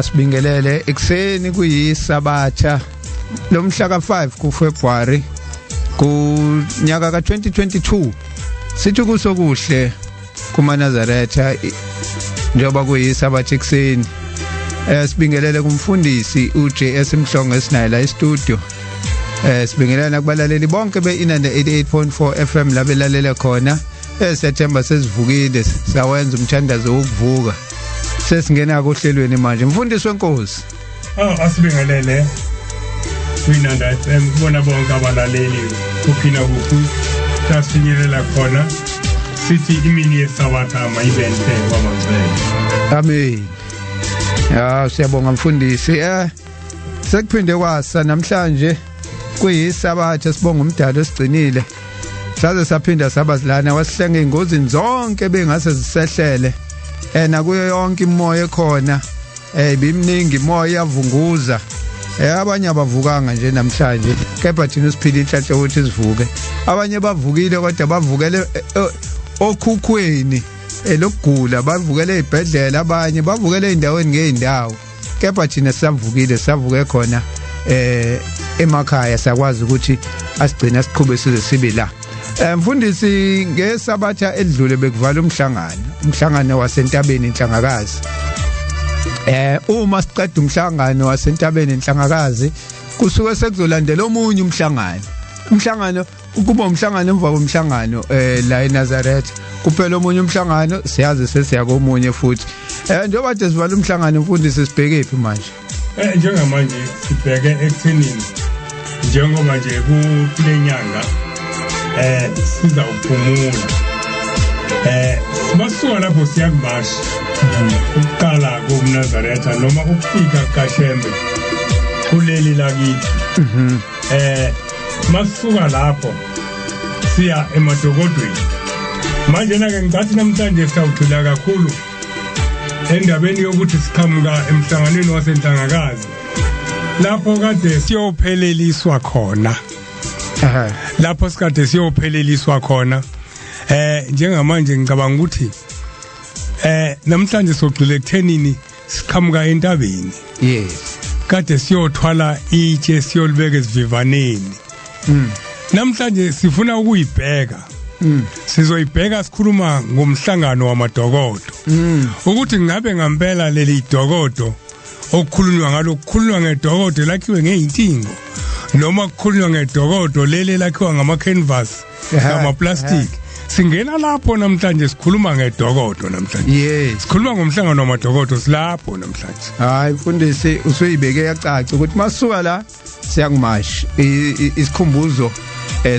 masibingelele ekseni kuyiSabatha lomhla ka5 kuFebruary kunyaka ka2022 sithi kusokuhle kumaNazaretha njengoba kuyiSabatha ekseni sibingelele kumfundisi uJS Mhlongo esinayo la e-studio sibingelele nakubalaleli bonke beInanda 88.4 FM labelalela khona sethemba sesivukile sawenza umthandazo wokuvuka sesingena kohlelweni manje mfundisi wenkosi asibingelele kuInanda FM kubona bonke abalaleli kuphina kuphi sasinyelela khona sithi imini yeSabatha mayibente kwamazwe amen siyabonga mfundisi sekuphinde kwasa namhlanje kuyiSabatha sibonga umdalo sigcinile saze saphinda sabazilana wasihlenga ingozini zonke bengase zisehlele nakuyo yonke imoya ekhona bimningi imoya iyavunguza abanye abavukanga nje namhlanje kepha thina siphila inhlanhla ukuthi sivuke abanye bavukile kodwa bavukele okhukhweni lokugula bavukele ezibhedlela abanye bavukele endaweni ngeendawo kepha thina sisavukile savuke khona emakhaya sakwazi ukuthi asigcina siqhube size sibe la mfundisi ngeSabatha edlule bekuvala umhlangano waseNtabeni inhlangakazi uma siqeda umhlangano waseNtabeni inhlangakazi kusuke sekuzolandela omunye umhlangano kuba umhlangano emva komhlangano la eNazaretha kuphela omunye umhlangano siyazi sesiya komunye futhi njengoba sivala umhlangano mfundisi sibheke phi manje njengamanje sibheke ekuthenini njengoba nje kule nyanga siza ukuphumula masuka lapho siyakubashi ukuqala koMnazaretha noma ukufika kaShembe kuleli lakithi masuka lapho siya wamaDokodweni manje nake ngicathi namhlanje sawuthula kakhulu endabeni yokuthi siqhamuka emhlanganweni waseNhlangakazi lapho kade siyopheleliswa khona lapho sikade siyopheleliswa khona njengamanje ngicabanga ukuthi namhlanje sogxile ekuthenini siqhamuka entabeni yes kade siyothwala itshe siyolibeka esivivaneni namhlanje sifuna ukuyibheka sizoyibheka sikhuluma ngomhlangano wamaDokodo ukuthi ngabe ngempela leli dokodo okukhulunywa ngalo kukhulunywa ngedokodo lakhiwe ngeintingo noma kukhulunywa ngedokodo leli lakhiwa ngama canvas ngama plastic singena lapho namhlanje sikhuluma ngedokodo namhlanje yes sikhuluma ngomhlangano wamaDokodo silapho namhlanje hayi mfundisi usuyibeke yacaca ukuthi masuka la siyangumashi isikhumbuzo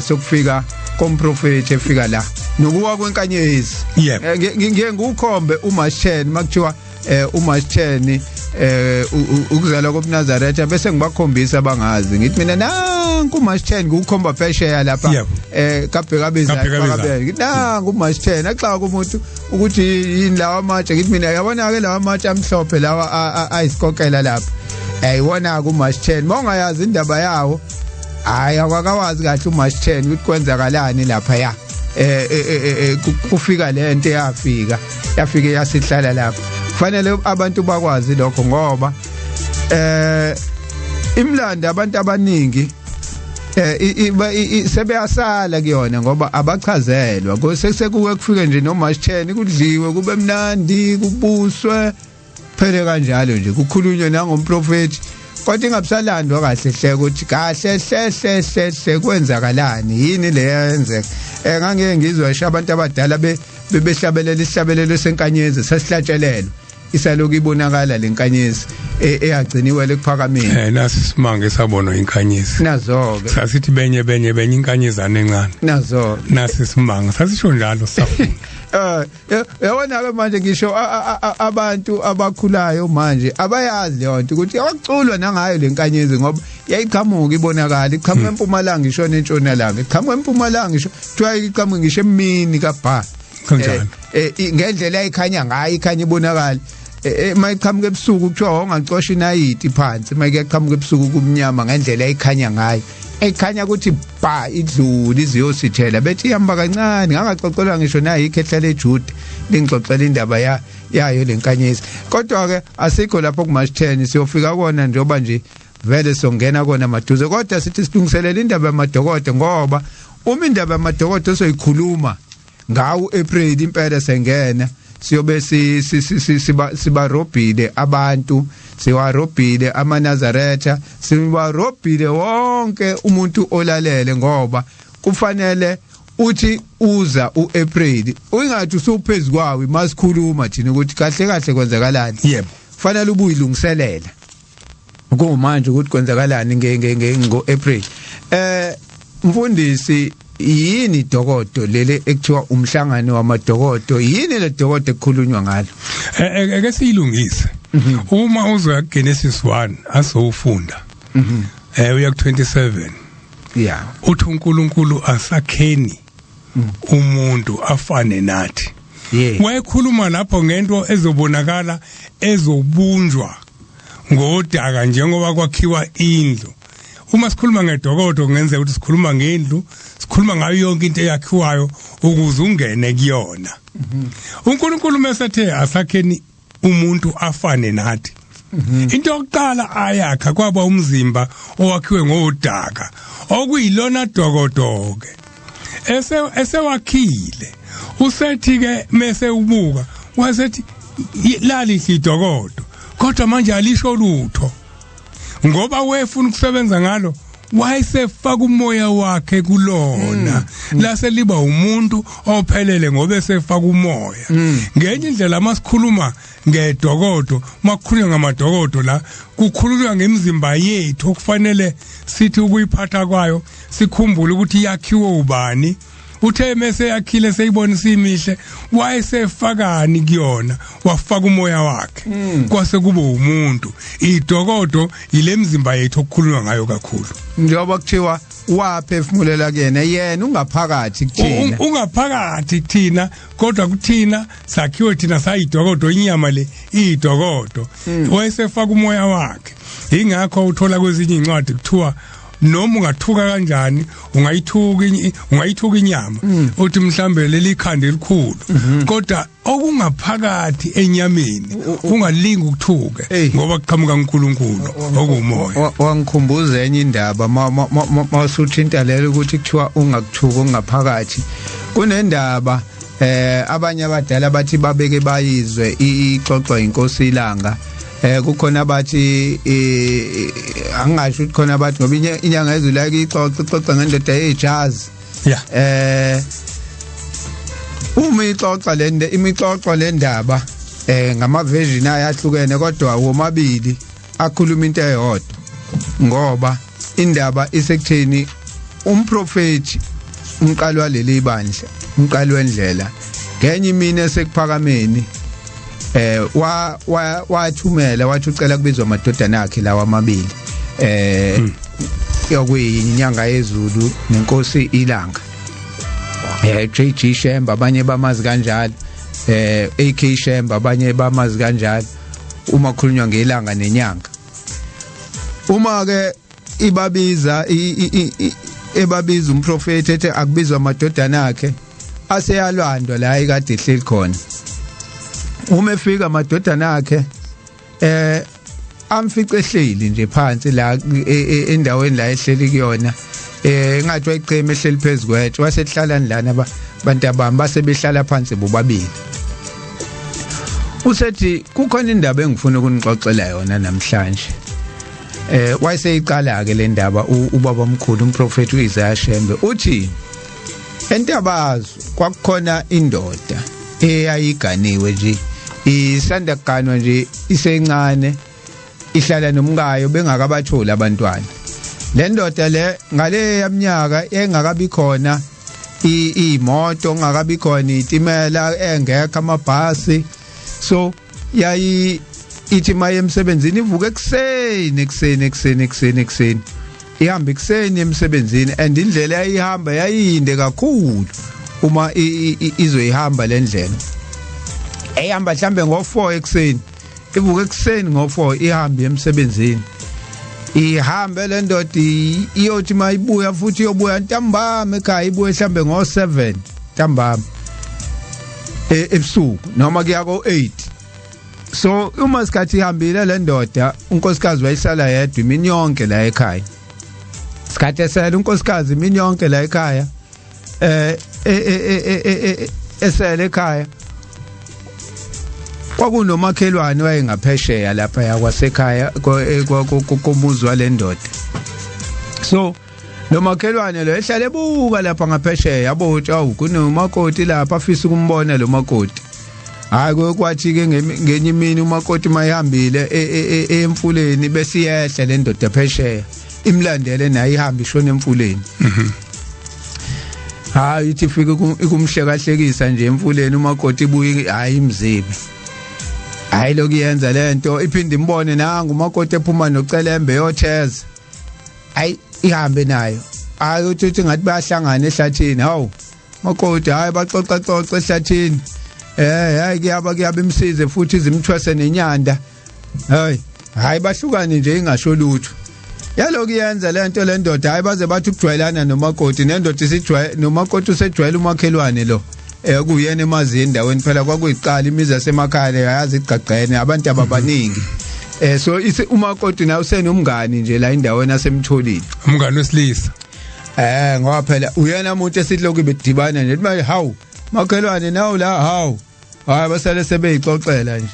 sokufika komprofeti efika la nokuwa kwenkanyezi ngeke ngukhombe uMasheni makuthiwa uMasheni ukuzalwa koMnazaretha bese ngibakhombisa abangazi ngithi mina nanku uMasheni ngukhomba phesheya lapha kabheka bezakhe ngithi nanku uMasheni axa kumuntu ukuthi yini lawa amatshe ngithi mina yabona ke lawa amatshe amhlophe lawa ayisikokela lapha ayibona kuMasheni mongayazi indaba yawo hayi akwakawazi kahle uMasheni ukuthi kwenzakalani lapha ya kufika lento yafika yasihlala lapha kufanele abantu bakwazi lokho ngoba imlando abantu abaningi sebeyasala kuyona ngoba abachazelwa sekuke kufike nje noMasheni kudliwe kube mnandi kubuswe phele kanjalo nje kukhulunywe nangomprofeti kodwa ingabusalandwa kahle hle ukuthi kahle hle kwenzakalani yini le yenzeka ngangeke ngizwe abantu abadala bebehlabelela isihlabelelo senkanyezi sesihlatshelelwe isaloku ibonakala lenkanyezi eyagciniwe lekuphakameni nasi simange sabonwa inkanyezi nazo-ke sasithi benye inkanyezana encane nazo-ke nasi simanga sasisho njalo safuna yabona-ke manje ngisho abantu abakhulayo manje abayazi leyo nto ukuthi yakuculwa nangayo le nkanyezi ngoba yayiqhamuka ibonakala iqhamuka empumalanga ishona entshonalanga iqhamuka empumalanga isho kuthiwa iqhamuka ngisho emini kabha kanjani ngendlela ayikhanya ngayo ikhanya ibonakala mayiqhamuka ebusuku kuthiwa ungacosha inayiti phansi mayiqhamuka ebusuku kumnyama ngendlela ekhanya ngayo ekhanya ukuthi ba idluli iziyosithela bethi ihamba kancane ngangaqoqelwa ngisho nayi ikhehla leJuda lingixoxela indaba yayo lenkanyezi kodwa ke asikho lapho kuMarch 10 siyofika kona njengoba nje vele songena kona maduze kodwa sithi silungiselela indaba yamaDokodo ngoba uma indaba yamaDokodo soyikhuluma ngawo April impela sengena siyobe sibarobhile abantu siwarobhile amaNazaretha siwarobhile wonke umuntu olalele ngoba kufanele uthi uza uApril ungathi usuphezukwawo masikhuluma thina ukuthi kahle kahle kwenzakalani yebo kufanele ubuyilungiselela kumanje ukuthi kwenzakalani ngoApril Mfundisi yini Dokodo lele ekuthiwa umhlangano wamaDokodo yini le Dokodo ekukhulunywa ngalo ake siyilungise uma uzoya Genesis 1 asowufunda uya ku27 yeah uthi uNkulunkulu asakheni umuntu afane nathi wayekhuluma lapho ngento ezobonakala ezobunjwa ngodaka njengoba kwakhiwa indlu uma sikhuluma ngeDokodo kungenzeka ukuthi sikhuluma ngendlu sikhuluma ngayo yonke into eyakhiwayo ukuze ungene kuyona uNkulunkulu mesethe asakheni umuntu afane nathi into yokuqala ayakha kwaba umzimba owakhiwe ngodaka okuyilona Dokodo ke esewakhile usethi ke mase ubuka wasethi lali siDokodo kodwa manje alisho lutho ngoba wefuna ukusebenza ngalo wayesefaka umoya wakhe kulona lase liba umuntu ophelele ngoba esefaka umoya ngenye indlela masikhuluma ngeDokodo makukhulunywa ngamaDokodo la kukhulunywa ngemizimba yethu okufanele sithi ukuyiphatha kwayo sikhumbule ukuthi yakhiwe ubani uthe mase yakhile seyibona simihle wayesefakani kuyona wafaka umoya wakhe kwase kube umuntu iDokodo ilemzimba yethu okukhulunywa ngayo kakhulu njengoba kuthiwa waphefumulela kuyena yena ungaphakathi kuthina ungaphakathi kuthina kodwa kuthina sakhiwe thina sayiDokodo inyama le iDokodo wayesefaka umoya wakhe ingakho uthola kwezinye incwadi kuthiwa noma ungathuka kanjani ungayithuka inyama uthi mhlambe leli khanda elikhulu kodwa okungaphakathi enyameni ungalingi ukuthuke ngoba kuqhamuka uNkulunkulu okumoya wangikhumbuza enye indaba mawusuthinta lelo ukuthi kuthiwa ungakuthuka ungaphakathi kunendaba abanye abadala bathi babeke bayizwe ixoxwa inkosi ilanga kukhona abathi angasho ukuthi khona abathi ngoba inyanga yezulu like ixoxa ngendoda yejazi uma ixoxa imixoxo lendaba ngama version ayahlukene kodwa womabili akhuluma into eyodwa ngoba indaba isekutheni umprofeti umqalo waleli bandla umqalo wendlela ngenye imini esekuphakameni wathumela wathi ucela kubizwa amadodana akhe lawa amabili yokuyinyanga yezulu nenkosi ilanga JG Shemba abanye bamazi kanjalo AK Shemba abanye bamazi kanjalo uma kukhulunywa ngelanga nenyanga uma ke ebabiza umprofeti ethi akubizwa amadodana akhe aseyalwandwa la ekade ehleli khona uma efika amadodana akhe amfice ehleli nje phansi la endaweni la ehleli kuyona engathi wayichema ehleli phezukwethi wasehlala ndlana abantu abami basebehlala phansi bobabili usethi kukhona indaba engifuna ukunixoxela yona namhlanje wayeseyiqala ke le ndaba ubaba omkhulu umprofeti uIsaiah Shembe uthi entabazo kwakukhona indoda eyayiganiwe nje isanda kuganwa nje isencane ihlala nomkayo bengakabatholi abantwana le ndoda le ngale yaminyaka engakabi khona imoto ngakabi khona itimela engekho amabhasi so yayi ithi maye emsebenzini ivuka ekseni ihamba ekseni emsebenzini and indlela yayihamba yayinde kakhulu uma izoyihamba le ndlela ehamba mhlambe ngo4 ekseni ivuka ekseni ngo4 ihambe emsebenzini ihambe le ndoda iyothi mayibuya futhi iyobuya ntambama ekhaya ibuye mhlambe ngo7 ntambama ebusuku noma kuya ko8 so uma sikhathi ihambile le ndoda unkosikazi wayisala yedwa imini yonke la ekhaya sikhathi esela unkosikazi imini yonke la ekhaya esela ekhaya kwakunomakhelwane wayengaphesheya lapha yakwasekhaya komuzi wale ndoda so nomakhelwane lo ehlale ebuka lapha ngaphesheya yabotha awu kunomakoti lapha afisa ukumbona lo makoti hayi kwathi ke ngenye imini umakoti mayihambile emfuleni bese iyehla le ndoda phesheya imlandele naye ihamba ishona emfuleni hayi ithi fika ikumhlekahlekisa nje emfuleni umakoti ibuye hayi imzibe hayi lokuyenza lento iphinde imbone nanga umakoti ephuma nocelembe yotheza hayi ihambe nayo hayi uthi ngathi bayahlangana ehlathini hawu makoti hayi baxoxa ehlathini hayi kuyaba imsize futhi izimthwese nenyanda hayi bahlukane nje ingasho lutho yaloku yenza lento le ndoda hayi baze bathi ukujwayelana nomakoti nendoda isijwayele nomakoti usejwayele umakhelwane lo kuyena emazini endaweni phela kwakuyiqala imizi yasemakhaya yazi igqagqene abantu ababaningi so umakoti nawe usenomngani nje la endaweni yasemtholini umngani wesilisa ngoba phela uyena umuntu esithi lokhu bedibana nje manje hawu makhelwane nawo la hawu hayi basale sebeyixoxela nje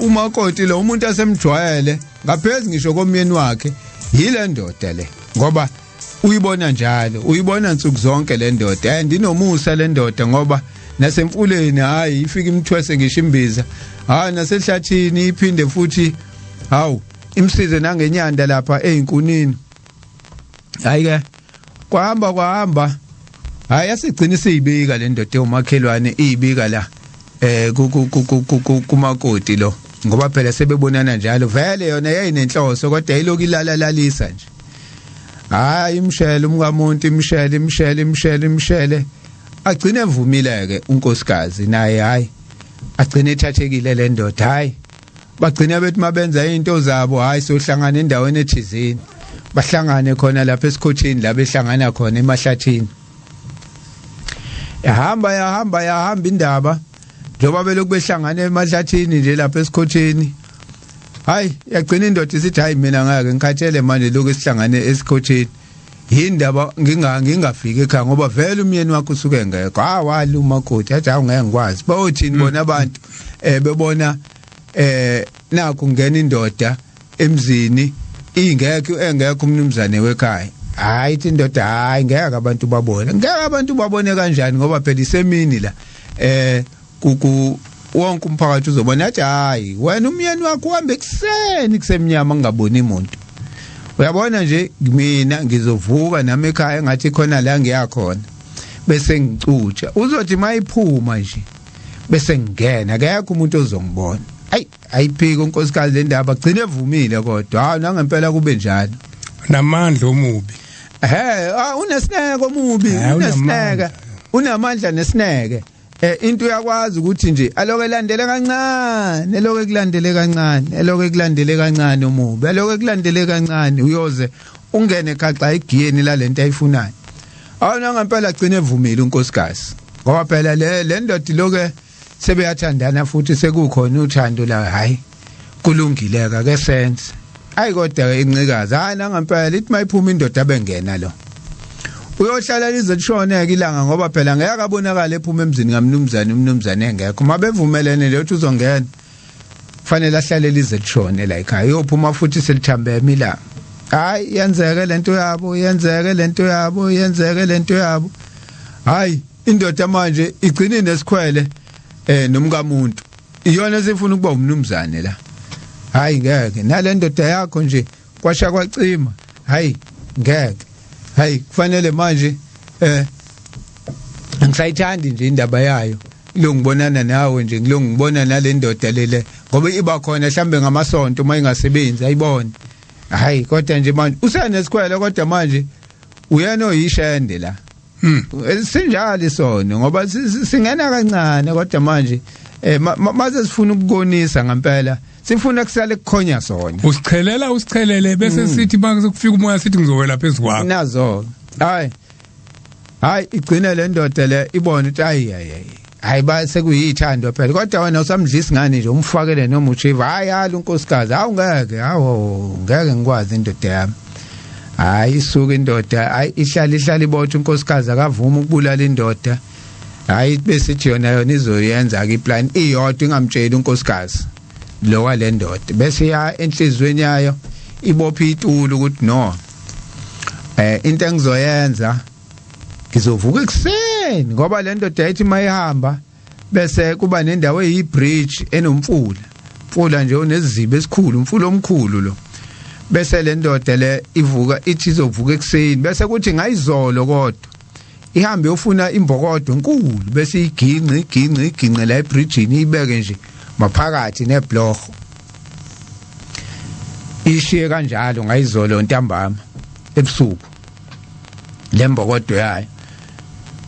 umakoti lo umuntu asemjwayele ngaphezulu ngisho komyeni wakhe yile ndoda le ngoba uyibona njalo uyibona nsuku zonke le ndoda ndinomusa le ndoda ngoba nasemfuleni hayi ifika imthwese ngisho imbiza hayi nasehlathini iphinde futhi hawu imsize nangenyanda lapha einkunini hayi ke kwahamba hayi asigcina siyibika le ndoda umakhelwane ibika la kumakoti lo ngoba phela sebebonana njalo vele yona yayinenhloso kodwa iloku ilalalisa nje hayi imshele umkamuntu imshele agcine evumileke unkosikazi naye hayi agcine ethathekile le ndoda hayi bagcina bethi mabenza into zabo hayi sohlangana endaweni ethizini bahlangane khona lapha esikhothini la behlangana khona emahlathini yahamba indaba njoba beloku behlangana emahlathini nje lapha esikhothini hayi yagcina indoda isithi hayi mina ngake ngikhathele manje lokho esihlangane esikhotheni yindaba ngingafiki ekhaya ngoba vele umyeni wakho usuke ngekho wali umakoti athi awungeke ngikwazi bayothini bona abantu bebona nakho ngena indoda emzini engekho umnumzane wekhaya hayi ithi indoda hayi ngeke abantu babone kanjani ngoba phela isemini la wonke umphakathi uzobona athi hayi wena umyeni wakho uhambe ekseni kusemnyama ngingaboni umuntu uyabona nje mina ngizovuka nami ekhaya ngathi khona la ngiyakhona bese ngicutsha uzothi mayiphuma nje bese ngena akekho umuntu ozongibona ayiphika unkosikazi le ndaba agcine evumile kodwa hayi nangempela kube njalo namandla omubi unesineke omubi unesineke unamandla nesineke into uyakwazi ukuthi nje aloke elandele kancane omubi aloke ekulandele kancane uyoze ungene khaxa igiyeni la lento ayifunayo awona ngempela agcine evumile unkosikazi ngoba phela le ndoda loke sebeyathandana futhi sekukhona uthando la hayi kulungileka ke sense hayi kodwa incikazi hayi nangempela ithi mayiphuma indoda abengena lo uyohlala lize lishoneke ilanga ngoba phela ngeke abonakala ephuma emzini umnumzane engekho mabevumelene leyo uzongena kufanele ahlale lize lishone la ekhaya uyophuma futhi selithambe emilanga hayi yenzeke lento yabo hayi indoda manje igcina nesikhwele nomkamuntu iyona sefuna ukuba umnumzane la hayi ngeke nale ndoda yakho nje kwasha kwacima hayi ngeke hayi kufanele manje ngisayithandi nje indaba yayo ngilongibonana nawe nje ngilongibona nale ndoda lele ngoba iba khona mhlambe ngamasonto mayingasebenzi ayibone hayi kodwa nje manje usenesikhwele kodwa manje uyena oyishende la sinjalo isona ngoba singena kancane kodwa manje maze sifuna ukukonisa ngempela sifuna kusale kukhonya sona usichelele bese sithi manje kufika umoya sithi ngizowela phezulu kwakho nazo hayi igcina le ndoda le ibona ukuthi hayi ba sekuyithando phela kodwa wena usamdlisa ngani nje umfakele noma uchiva hayi unkosikazi ngeke ngikwazi indoda yami hayi isuke indoda hayi ihlala ibotha unkosikazi akavuma ukubulala indoda hayi bese ithi yona izoyenza ke iplan iyodwa ingamtsheli unkosikazi lo wale ndoda bese ya enhlizweni yayo ibopha itulo ukuthi no into engizoyenza ngizovuka ekseni ngoba le ndoda yathi mayihamba bese kuba nendawo eyibridge enomfula nje unezizibe esikhulu umfula omkhulu lo bese le ndoda le ivuka ithi izovuka ekseni bese kuthi ngayizolo kodwa ihambe yofuna imbokodo enkulu bese iginqe la ebridgeini ibeke nje maphakathi nebhlorho ishiye kanjalo ngayizolo ntambama ebusuku lembokodo yayo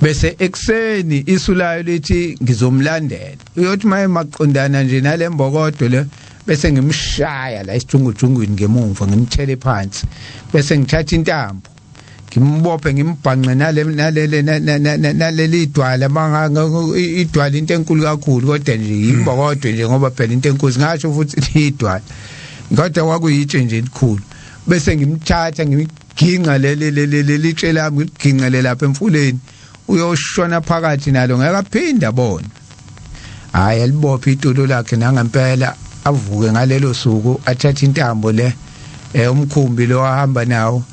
bese ekseni isulayo lithi ngizomlandela uyothi maye maqondana nje nalembokodo le bese ngimshaya la isijungujungwini ngemuva ngimthele phansi bese ngithatha intambo ngimbophe ngimbhanqe naleli idwala manga idwala into enkulu kakhulu kodwa nje imbokodo nje ngoba phela into enkulu ngasho futhi idwala kodwa kwakuyitshe nje elikhulu bese ngimthatha ngimginqa leli tshe lami ngiginqele lapha emfuleni uyoshona phakathi nalo ngeke aphinda bona hayi elibopha itulo lakhe nangempela avuke ngalelo suku athatha intambo le umkhumbi lo ahamba nawo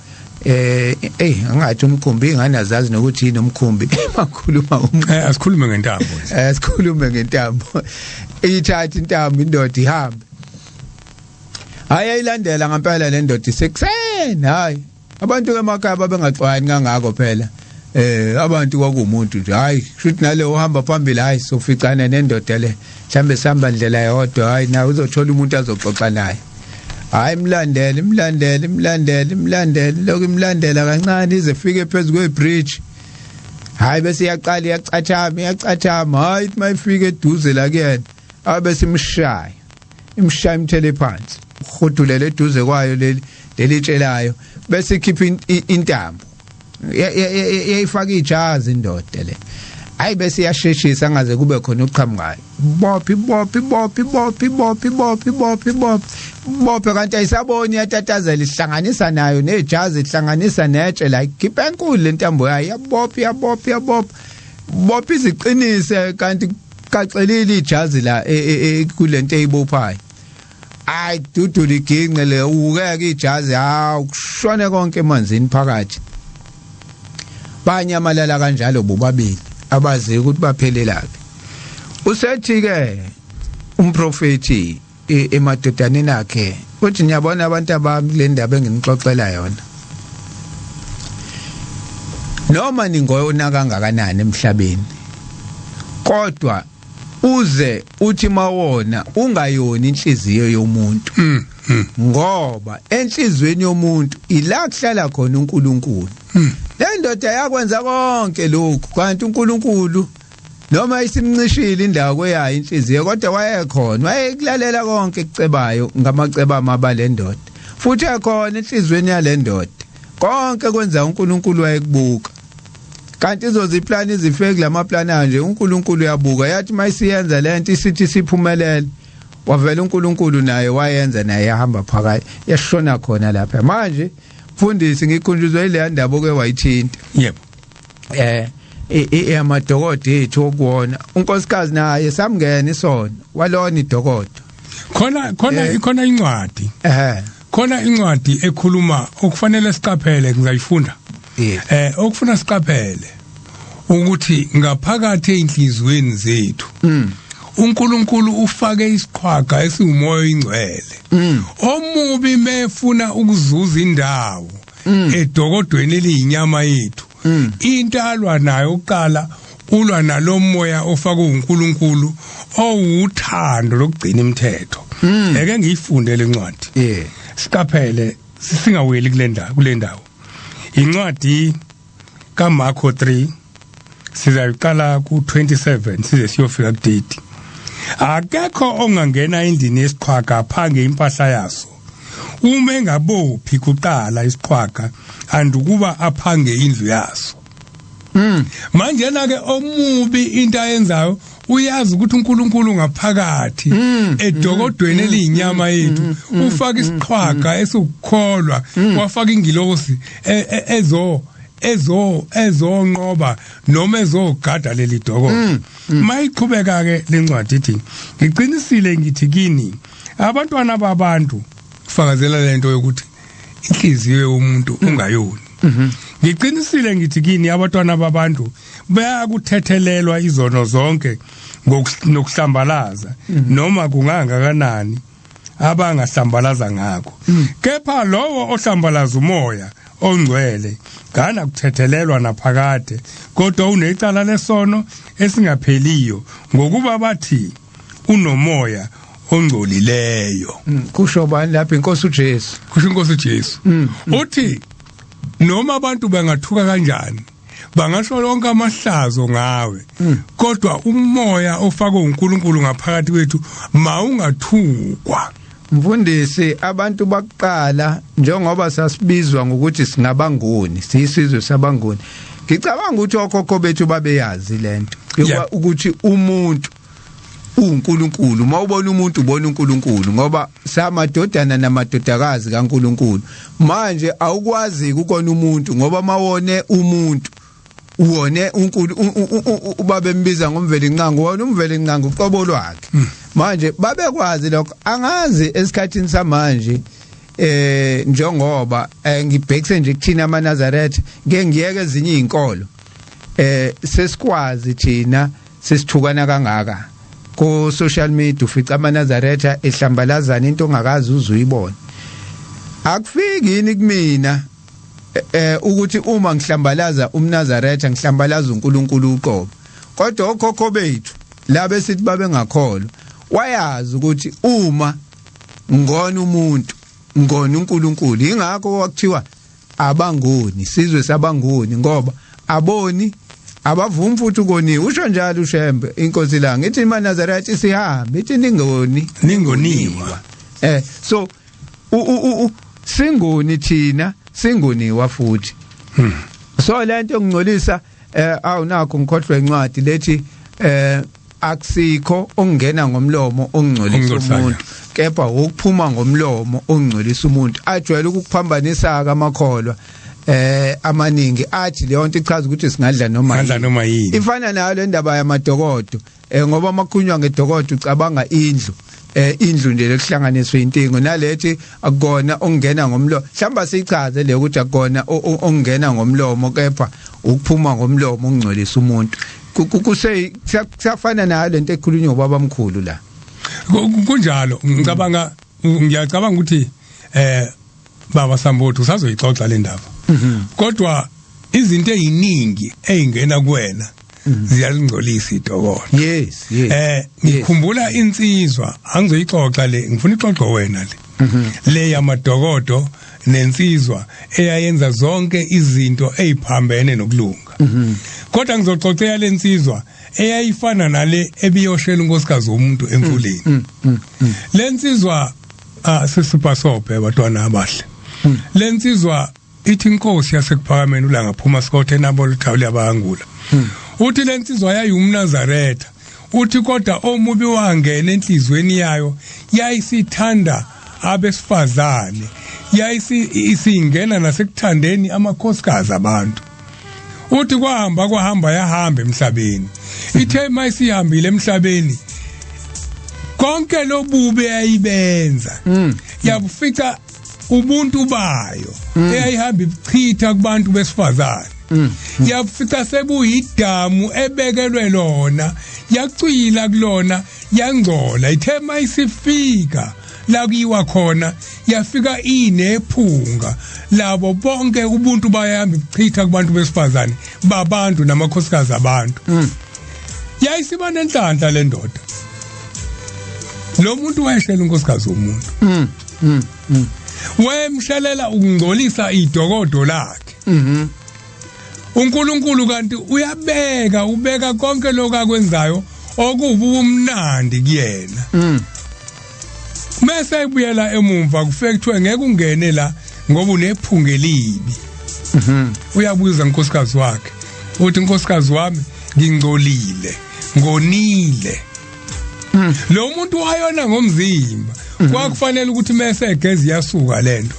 angathi umkhumbi inganazazi nokuthi yini umkhumbi makhuluma asikhulume ngentambo asikhulume ngentambo ithatha intambo indoda ihambe hayi ayilandela ngempela le ndoda isekuseni hayi abantu emakhaya babengaxwayani kangako phela abantu kwakumuntu nje hayi shuthi nale uhamba phambili hayi soficana nendoda le mhlambe sihamba indlela yodwa hayi na uzothola umuntu azoxoxa naye hayi imlandele lokho imlandela kancane ize fike phezulu kwebridge hayi bese iyaqala iyacathama hayi mayifike eduze la kuyena abese imshaya imthele phansi ukhudulele eduze kwayo leli tshelayo bese ikhipha intambo yayifaka ijazi indoda le hayi bese iyasheshisa angaze kube khona uqhamukayo bophi kanti ayisaboni yatatazela ihlanganisa nayo nejazi ihlanganisa netshe la ikhipha enkulu lentambo yayo yabopha iziqinise kanti kaxelile ijazi la kulento eyibophayo hayi dudu liginqe le ukeke ijazi ukushone konke emanzini phakathi banyamalala kanjalo bobabili abazi ukuthi baphelelaphi usethi ke umprofeti emadodaneni akhe uthi ngiyabona abantu abami le ndaba enginixoxela yona noma ningoyona kangakanani emhlabeni kodwa uze uthi mawona ungayoni inhliziyo yomuntu ngoba enhlizweni yomuntu ila kuhlala khona uNkulunkulu le ndoda yakwenza konke lokhu kanti uNkulunkulu noma isimncishile indawo kweyayo inhliziyo kodwa wayekhona wayekulalela konke ekucebayo ngamaceba amabale ndoda futhi ekhona enhlizweni yale ndoda konke kwenza uNkulunkulu wayekubuka kanti izoziplani izifeki lamaplana nje uNkulunkulu uyabuka yathi mayisiyenza lento isithi siphumelele wavela uNkulunkulu naye wayenza naye yahamba phakathi yashona khona lapha manje Mfundisi ngikhunjuzwe ile ndaba okwewayithinta yebo wamaDokodo ethu okuwona unkosikazi naye samngena isona walona iDokodo khona incwadi khona incwadi ekhuluma okufanele siqaphele ngizayifunda okufuna siqaphele ukuthi ngaphakathi einhlizweni zethu uNkulunkulu ufake isiqhwaga esiumoya oyingcwele omubi mefuna ukuzuza indawo eDokodweni eliyinyama yethu intalwa nayo oqala ulwa nalomoya ofaka uNkulunkulu owuthando lokugcina imithetho eke ngiyifunde lencwadi siqaphele singaweli kule ndawo incwadi kaMarko 3 sizayiqala ku27 size siyofika ku30 akekho ongangena endini yesiqhwaga phange impahla yaso uma engabophi kuqala isiqhwaga andukuba aphange indlu yaso. Manje na ke omubi into ayenzayo uyazi ukuthi uNkulunkulu ngaphakathi edokodweni eliyinyama yethu ufaka isiqhwaga esukukholwa wafaka ingilosi ezonqoba noma ezogada leli dokodo. Mayiqhubeka ke lencwadi ithi ngiqinisile ngithi kini abantwana babantu fakazela lento yokuthi inhliziyo yomuntu ungayoni. Ngiqinisile ngithi kini abantwana babantu bayakuthethelelwa izono zonke ngokuhlambalaza noma kungangakanani abangahlambalaza ngakho. Kepha lowo ohlambalaza umoya ongcwele ngana kuthethelelwa naphakade kodwa unecala lesono esingapheliyo ngokuba bathi unomoya ongcolileyo. Kusho bani lapha inkosi uJesu? Kusho inkosi uJesu. Uthi noma abantu bangathuka kanjani bangasho lonke amahlazo ngawe kodwa umoya ofakwe uNkulunkulu ngaphakathi kwethu mawungathukwa. Mfundisi, abantu baqala njengoba sasibizwa ngokuthi singabangoni, siyisizwe sabangoni. Ngicabanga ukuthi okhokho bethu babeyazi lento ukuthi umuntu uNkulunkulu. Mawubona umuntu ubona uNkulunkulu ngoba samadodana namadodakazi kaNkulunkulu. Manje awukwazi ukubona umuntu ngoba mawone umuntu uwone uNkulunkulu babembiza ngomveli nqangu wona umveli nqangu uqobo lwakhe. Manje babekwazi lokho angazi esikhathini samanje njengoba ngibhekise nje kuthina amaNazaretha ngeke ezinye izinkolo sesikwazi thina sesithukana kangaka ko social media ufica amaNazaretha ehlambalazana into ongakazi uzuyibona. Akufiki yini kumina ukuthi uma ngihlambalaza umNazaretha ngihlambalaza uNkulunkulu uqobo. Kodwa okhokho bethu labe sithi babengakholwa wayazi ukuthi uma ngona umuntu ngona uNkulunkulu. Ingakho kwakuthiwa abangoni, sizwe sabangoni ngoba aboni abavumi futhi ukoniwe. Usho njalo uShembe inkosi la ngithi imaNazaretha isihambe ithi ningoniwa. So singoni thina singoniwa futhi. So lento ngingcolisa awunakho ngikhohlwe incwadi lethi akusikho ongena ngomlomo ongcolisa umuntu kepha ukuphuma ngomlomo ongcolisa umuntu. Ajwayele ukuphambanisa kamakholwa amaningi athi leyo nto ichaza ukuthi singadla noma yini. Ifana nayo le ndaba yamaDokodo ngoba makukhulunywa ngeDokodo ucabanga indlu nje lekuhlanganiswe intingo nalethi akukona ongena ngomlomo. Hlamba sichaze le ukuthi akukona ongena ngomlomo kepha ukuphuma ngomlomo ongcolisa umuntu. Kusafana nayo lento ekhulunywa ubabamkhulu la. Kunjalo ngiyacabanga ukuthi baba Smbothi usazoyixoxa le ndaba. Kodwa izinto eziningi ezingena kuwena ziyalingcolisa iDokodo. Yes. Ngikhumbula insizwa angizoyixoxa le ngifuna ixoxo wena le yamaDokodo nensizwa eyayenza zonke izinto eziphambene nokulunga. Kodwa ngizoxoxela lensizwa eyayifana nale ebiyoshela unkosikazi womuntu emfuleni. Lensizwa sesiphasobhe abantwana abahle. Lensizwa ithi inkosi yasekuphakameni ulanga phuma sikothe nabo lithawule abangula. Uthi lensizwa yayumNazaretha. Uthi kodwa omubi wangena enhlizweni yayo yayisithanda abesifazane. Yayisingena nasekuthandeni amakhosikazi abantu. Uthi kwahamba yahamba emhlabeni. Ithe mayisihambile emhlabeni konke lobubi ayibenza yabufica ubuntu bayo eyayihamba ichitha kubantu besifazane. Yabufica sebuyidamu ebekelwe lona yacwila kulona yangcola. Ithe mayisifika la kuyiwa khona yafika inephunga labo bonke ubuntu bayahamba ichitha kubantu besifazane babantu namakhosikazi abantu. Yayisiba nenhlanhla le ndoda. Lo muntu wayeshela unkosikazi womuntu. Wayemshelela ukungcolisa iDokodo lakhe. uNkulunkulu kanti ubeka konke lokho akwenzayo okubumnandi kuyena mase ibuyela emumva kufike kuthiwe ngeke ungene la ngoba unephunga elibi uyabuza unkosikazi wakhe uthi unkosikazi wami ngingcolile ngonile lo muntu wayona ngomzimba kwakufanele ukuthi mase egezi yasuka lento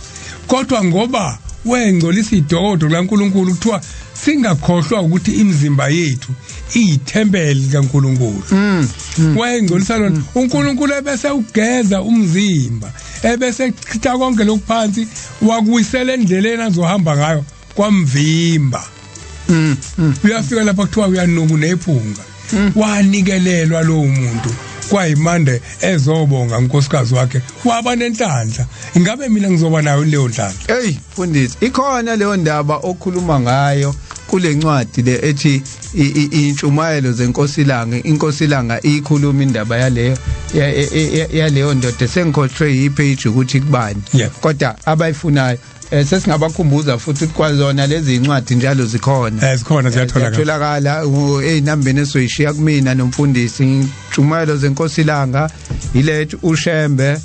kodwa ngoba wengcolisa iDokodo laNkulunkulu kuthiwa singakhohlwa ukuthi imizimba yethu iyithempeli kaNkulunkulu wengcolisa lona uNkulunkulu ebese ugeza umzimba ebese chitha konke lokuphansi wakuyisela endleleni azohamba ngayo kwamvimba uyafika lapha kuthiwa uyanuka nephunga wanikelelwa lo muntu kwayimande ezobonga unkosikazi wakhe waba nenhlanhla ingabe mina ngizoba nayo leyo nhlanhla hey mfundisi ikhona leyo ndaba okhuluma ngayo kule ncwadi le ethi intshumayelo zenkosilanga inkosilanga ikhuluma indaba yaleyo ndoda sengikhohlwe ipage ukuthi kubani kodwa abayifunayo sesingabakhumbuza futhi kwazona lezi incwadi njalo zikhona ziyatholakala einambeni esoyishiya kumina noMfundisi intshumayelo zenkosilanga ilethu uShembe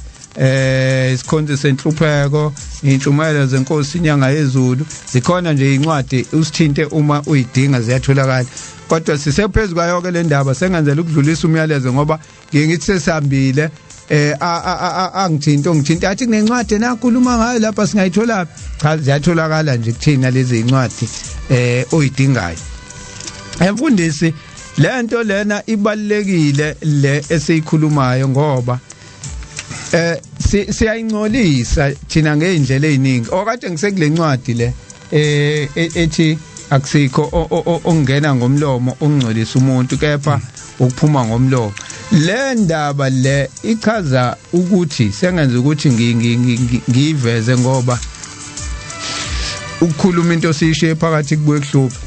isikhonzo senhlupheko intshumayelo zenkosi inyanga yezulu zikhona nje incwadi usithinte uma uyidinga ziyatholakala kodwa sisephezulu kwayo ke le ndaba sengenzela ukudlulisa umyalezo ngoba ngithi sesihambile angithinta athi kunencwadi nakhuluma ngayo lapha singayithola cha ziyatholakala nje kuthina lezi incwadi oyidingayo Mfundisi lento lena ibalekile le esiyikhulumayo ngoba siyayingcolisa thina ngeindlela eziningi okade ngisekule ncwadi le ethi akusikho ongena ngomlomo ongcolisa umuntu kepha ukuphuma ngomlomo le ndaba le ichaza ukuthi sengenza ukuthi ngiveze ngoba ukukhuluma into sishiye phakathi kubuye kuhlupha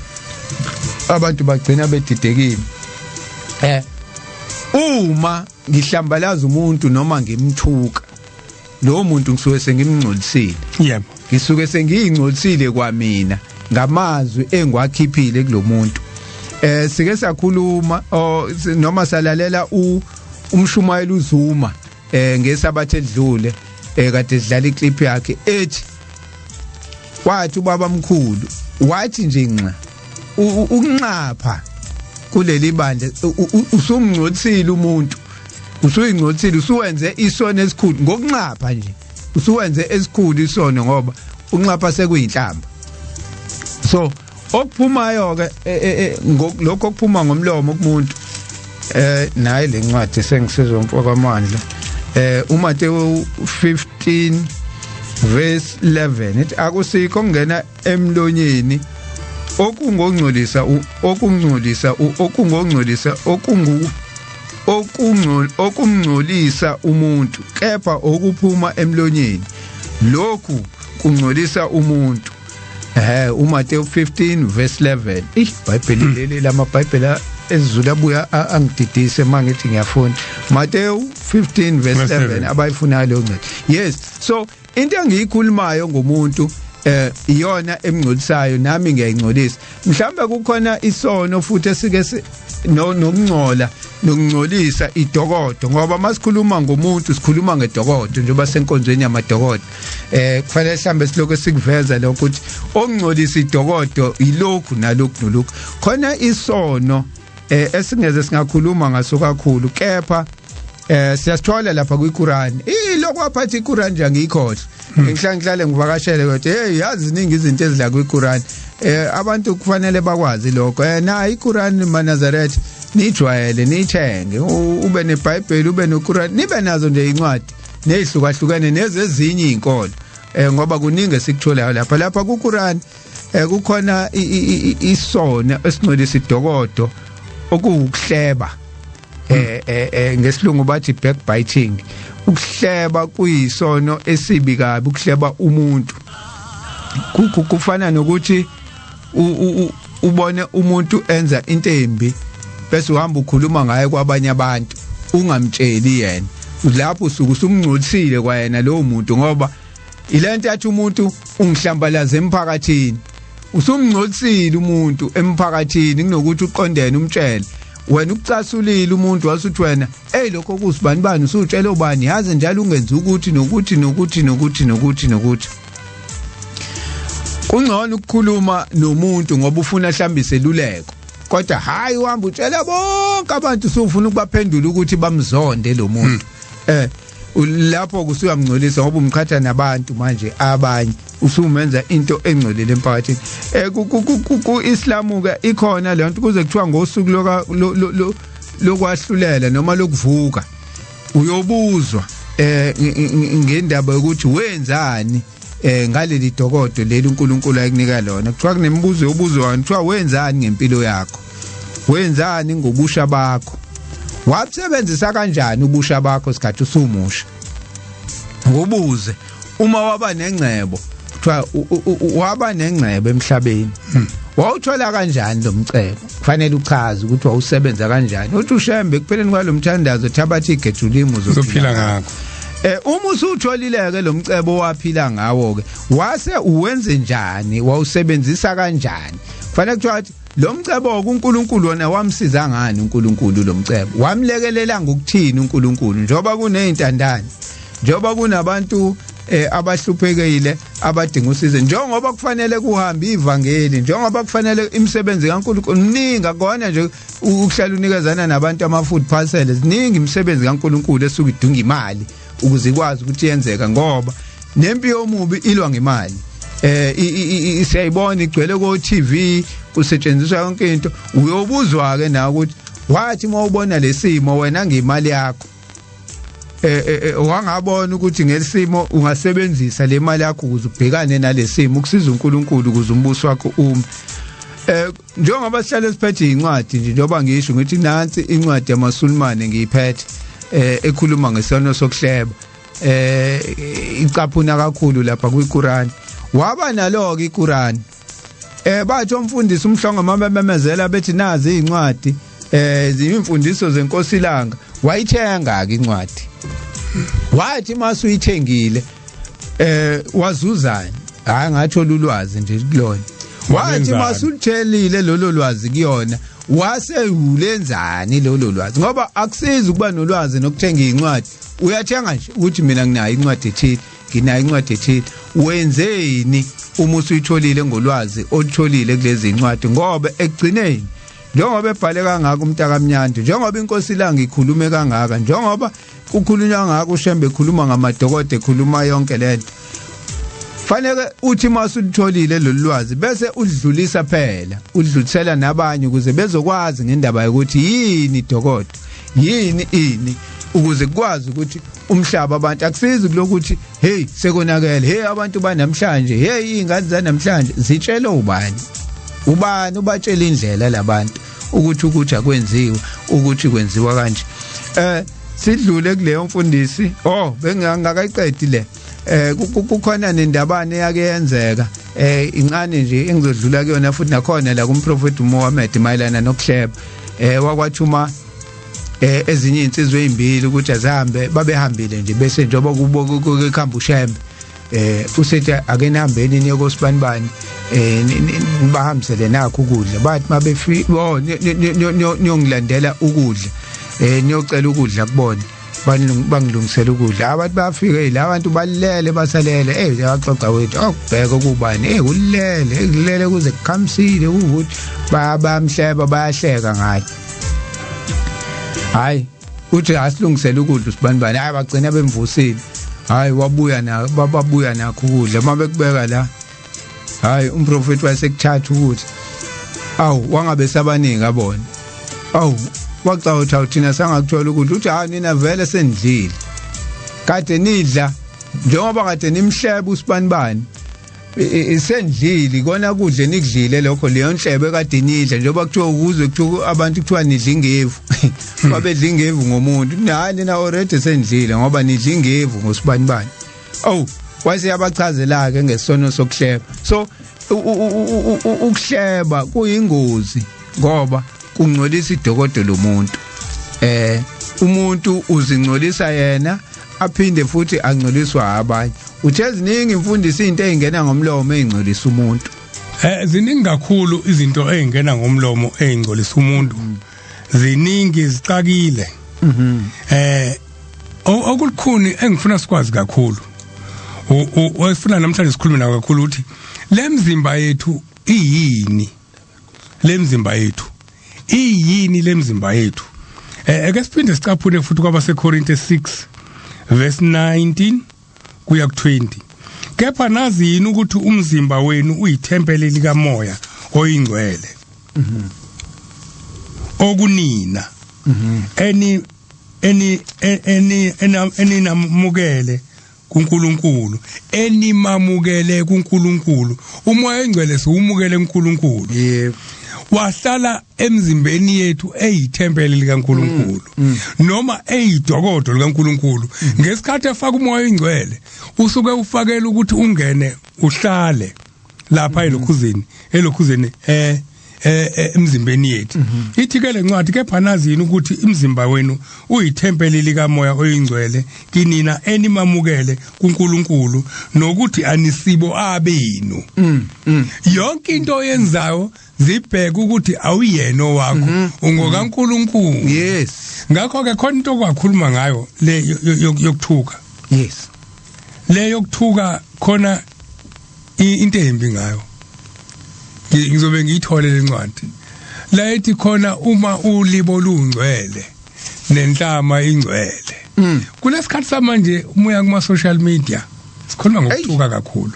abantu bagcina bedidekile uma ngihlambalaza umuntu noma ngimthuka lo muntu ngisuke sengimngcolisile yebo ngisuke sengiyingcolisile kwamina ngamazwi engwakhiphile kulomuntu sike sakhuluma noma salalela umshumayeli uZuma ngeSabatha edlule kade sidlala iclip yakhe ethi wathi ubaba mkhulu wathi nje nxa ukunqapha kuleli bandla usumngcolisile umuntu usuyingcolisile usuwenze isono esikhulu ngokunqapha nje usuwenze esikhulu isono ngoba unqapha sekuyinhlamba so okuphumayo ke lokho okuphuma ngomlomo kumuntu naye lencwadi sengisizwa umfoko amandla uMateyu 15 verse 11 ithi akusikho ongena emlonyeni okungongcolisa okungcolisa umuntu kepha okuphuma emlonyeni lokhu kungcolisa umuntu uMateyu 15 verse 11 iBhayibheli leli lamaBhayibheli esiZulu abuya angididise mangithi ngiyafunda Mateyu 15 verse 11 abayifunayo leyo ncwadi yes so into engiyikhulumayo ngomuntu iyona emngcolisayo nami ngiyayingcolisa mhlawumbe kukhona isono futhi esike nokungcola nokungcolisa iDokodo ngoba masikhuluma ngomuntu sikhuluma ngeDokodo njengoba senkonzweni yamaDokodo kufanele mhlambe siloko sikuveza lokho ukuthi okungcolisa iDokodo ilokhu nalokhu nalokhu khona isono esingeze singakhuluma ngaso kakhulu kepha siyasithola lapha kuQuran iloko aphathi iQuran nje ngiyikhohle ngihlale ngivakashele kodwa hey yazi iningi izinto ezidla kuQuran abantu kufanele bakwazi lokho na iQuran maNazaretha nijwayele nithenge ube neBhayibheli ube noQuran nibe nazo nje incwadi nezihlukahlukene nezezinye izinkolo ngoba kuningi esikuthola lapha kuQuran kukhona isono esingcolisa iDokodo okuhleba ngesilungu bathi backbiting ukuhleba kuyisono esibi kabi ukuhleba umuntu kufana nokuthi ubone umuntu enza into embi bese uhamba ukhuluma ngaye kwabanye abantu ungamtsheli yena lapho usuku usumngcolisile kwayena lowo muntu ngoba ilento yathi umuntu ungihlambalaza emphakathini usumngcolisile umuntu emphakathini kunokuthi uqondene umtshele wena ukucasulile umuntu wasuthi wena lokho kusibani bani usutshela ubani yazi njalo ungenza ukuthi nokuthi kungcono ukukhuluma nomuntu ngoba ufuna hlambise luleko kodwa hayi uhamba utshela bonke abantu usufuna ukubaphendula ukuthi bamzonde lo muntu lapho kusuyamngcolisa ngoba umqhatha nabantu manje abanye usumenza into engcolile emphakathini ku-Islam ke ikhona le nto kuze kuthiwa ngosuku lokwahlulela noma lokuvuka uyobuzwa ngendaba yokuthi wenzani ngaleli dokodo leli uNkulunkulu ayikunika lona kuthiwa kunemibuzo yobuzwa kuthiwa wenzani ngempilo yakho wenzani ngobusha bakho wabusebenzisa kanjani ubusha bakho sikhathi usumusha ngobuze uma waba nengcebo kuthiwa waba nengcebo emhlabeni wawuthola kanjani lo mcebo kufanele uchaze ukuthi wawusebenza kanjani uthi ushembe kupheleni kwalomthandazo thabathi igejulimo uzophila ngakho uma usutholileke lo mcebo waphila ngawo ke wase uwenze njani wawusebenzisa kanjani kufanele kuthiwa lo mcebo uNkulunkulu wona wamsiza ngani uNkulunkulu lo mcebo wamlekelela ngokuthini uNkulunkulu njoba kunezintandane njoba kunabantu abahluphekile abadinga usizo njengoba kufanele kuhambe ivangeli njengoba kufanele imisebenzi kaNkulunkulu mningi akona nje ukuhlala unikezana nabantu ama-food parcels ziningi imisebenzi kaNkulunkulu esuka idunga imali ukuze ikwazi ukuthi yenzeka ngoba nempi yomubi ilwa ngemali siyayibona igcwele ko TV kusetshenziswa yonke into uyobuzwa ke na ukuthi wathi mawubona lesimo wena ngemali yakho wangabona ukuthi ngesimo ungasebenzisa le mali yakho ukuze ubhekane nalesimo ukusiza uNkulunkulu ukuze umbuso wakho njengoba sihlale siphethe incwadi nje njoba ngisho ngithi nansi incwadi yamaSulumane ngiyiphethe ekhuluma ngesono sokuhleba icaphuna kakhulu lapha kwiQuran waba nalo ke iQuran bathi umfundisi uMhlongo mabememezela bethi nazi incwadi izimfundiso zenkosi ilanga wayithenga ke incwadi wathi masuyithengile wazuzani hayi ngathola ulwazi nje kulona wathi masulitshelile lolo lwazi kuyona wase ulenzani lolo lwazi ngoba akusizi ukuba nolwazi nokuthenga incwadi uyathenga nje ukuthi mina nginayo incwadi ethile nginayo incwadi ethile wenzeni uma usuyitholile ngolwazi olutholile kulezi incwadi ngoba ekugcineni njengoba ebhale kangaka umntakamnyandi njengoba inkosi ilanga ikhulume kangaka njengoba kukhulunywa ngako ushembe ekhuluma ngamaDokodo ekhuluma yonke lento fanele uthi masulitholile lolwazi bese udlulisa phela udlulisela nabanye ukuze bezokwazi ngendaba yokuthi yini Dokodo yini ukuze kwazi ukuthi umhlaba abantu akusizi kulokuthi hey sekonakele hey abantu banamhlanje hey ingane zanamhlanje zitshela ubani ubatshela indlela labantu ukuthi akwenziwe ukuthi kwenziwa kanje sidlule kuleyo mfundisi bengingakayiqedi le kukhona nendabane yake yenzeka incane nje engizodlula kuyona futhi nakhona la kumprofeti Muhammad mayelana nokuhleba wakwathuma ezinye insizwe ezimbili ukuthi azihambe babehambile nje bese njoba kukhamba ushembe usethi ake nihambeni niye kosibanibani bahambisele nakho ukudla bathi mabefika niyongilandela ukudla niyocela ukudla kubona bangilungisela ukudla abantu bafika la abantu balele basalele yaxoxa wethu okubheka kubani ulele kuze kukhamisile ukuthi bamhleba bayahleka ngaye hayi uthi asilungisele ukudla usibanibani hayi bagcina bemvusile hayi babuya nakho ukudla mabekubeka la hayi umprofeti wasekuthatha ukuthi wangabe sabaningi abona wacawutha thina sangakuthola ukudla uthi nina vele senidlile kade nidla njengoba kade nimhlebe usibanibani sendlili kona kudle nikudlile lokho leyo nhlebe kade nidla njengoba kuthiwa ukuze kuthiwa abantu kuthiwa nidla ingevu babedla ingevu ngomuntu hayi na already sendlile ngoba nidla ingevu ngosibanibani wase yabachazela ke ngesono sokuhleba so ukuhleba kuyingozi ngoba kungcolisa iDokodo lomuntu umuntu uzingcolisa yena aphinde futhi angcoliswa abanye uthe ziningi imfundisi into ezingena ngomlomo ezingcolisa umuntu ziningi kakhulu izinto ezingena ngomlomo ezingcolisa umuntu ziningi zicakile okulikhuni engifuna sikwazi kakhulu wayifuna namhlanje sikhulume nawe kakhulu ukuthi lemzimba yethu iyini lemzimba yethu iyini lemzimba yethu ake siphinde sicaphune futhi kwabaseKorinte 6 verse 19 kuya ku20 kepha nazi yini ukuthi umzimba wenu uyithempeli likamoya oyingcwele okunina eni namukele kuNkulunkulu enimamukele kuNkulunkulu umoya oyingcwele siwumukele kuNkulunkulu yebo wahlala emzimbeni yethu eyithempeli likaNkulunkulu noma eyidokodo likaNkulunkulu ngesikhathi efaka umoya oyingcwele usuke ufakela ukuthi ungene uhlale lapha elokhuzeni emzimbeni yethu ithi ke lencwadi kepha nazi yini ukuthi imizimba wenu uyithempeli likamoya oyingcwele kinina enimamukele kuNkulunkulu nokuthi anisibo abenu yonke into oyenzayo zibheka ukuthi awuyena wakho ungokaNkulunkulu yes ngakho ke khona into okwakhuluma ngayo le yokuthuka yes le yokuthuka khona into embi ngayo ngizobe ngiyithole lencwadi la ethi khona uma ulibo lungcwele nenhlama ingcwele kulesikhathi samanje umoya kuma social media sikhuluma ngokuthuka kakhulu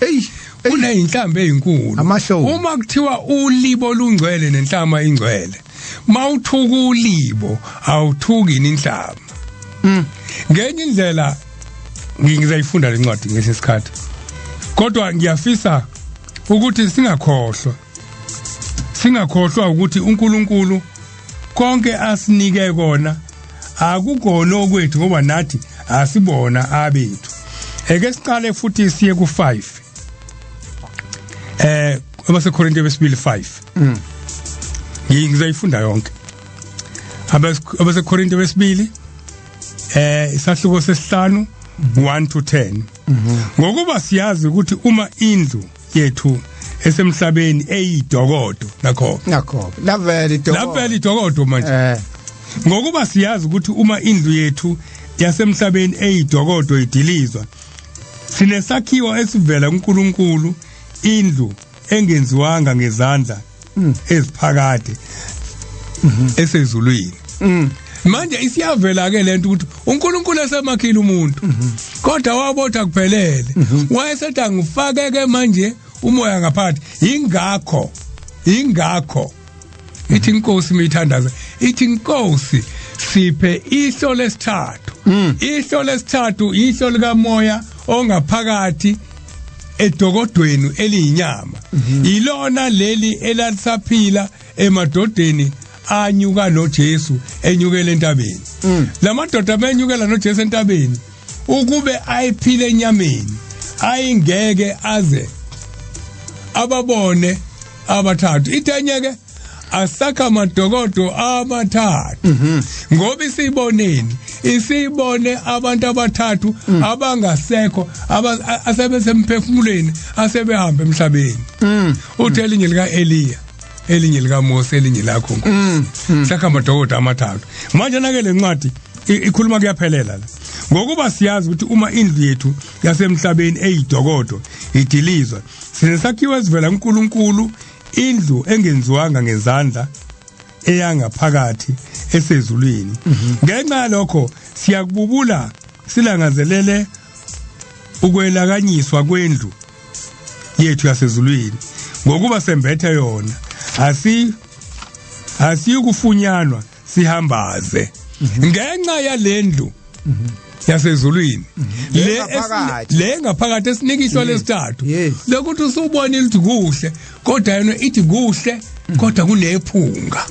kuneyinhlambe ezinkulu uma kuthiwa ulibo lungcwele nenhlama ingcwele mawuthuka ulibo awuthuki inhlama ngenye indlela ngizayifunda lencwadi ngesinye isikhathi kodwa ngiyafisa ukuthi singakhohlwa ukuthi uNkulunkulu konke asinike kona akukona okwethu ngoba nathi asibona abethu eke siqale futhi siye ku5 abaseKorinte 2:5 ngizayifunda yonke abaseKorinte 2 isahluko sesihlanu 1 to 10 ngokuba siyazi ukuthi uma indlu yethu esemhlabeni eyidokodo nakho lavela idokodo manje ngokuba siyazi ukuthi uma indlu yethu yasemhlabeni eyidokodo idilizwa sinesakhiwo esivela kuNkulunkulu indlu engenziwanga ngezandla eziphakade esezulwini manje isiyavela ke lento ukuthi uNkulunkulu esemakhile umuntu kodwa wabotha kuphelele wayesethi angifake ke manje umoya ngaphakathi ingakho ithi inkosi mithandaza ithi inkosi siphe ihlo lesithathu ihlo likamoya ongaphakathi edokodweni eliyinyama ilona leli elalisaphila emadodeni anyuka noJesu enyukele entabeni lamadoda amenyukela noJesu entabeni ukube ayiphile enyameni ayingeke aze ababone abathathu itenyeke asakha amadokodo amathathu ngoba isibone abantu abathathu abangasekho asebesemphefumulweni asebehamba emhlabeni uthi elinye lika Eliya elinye lika Mose elinye lakho sakha amadokodo amathathu manje nake lencwadi ikhuluma kuyaphelela la ngokuba siyazi ukuthi uma indlu yethu yasemhlabeni eyidokodo idilizwa sinesakhiwo esivela kuNkulunkulu indlu engenziwanga ngezandla eyangaphakathi esezulwini ngenxa lokho siyakububula silangazelele ukwelakanyiswa kwendlu yethu yasezulwini ngokuba sembethe yona asiyukufunyanwa sihambaze ngenxa yalendlu yasezulwini le ngaphakathi esinikiswa lesithathu lokuthi usubona ukuthi kuhle kodwa yena ithi kuhle kodwa kunephunga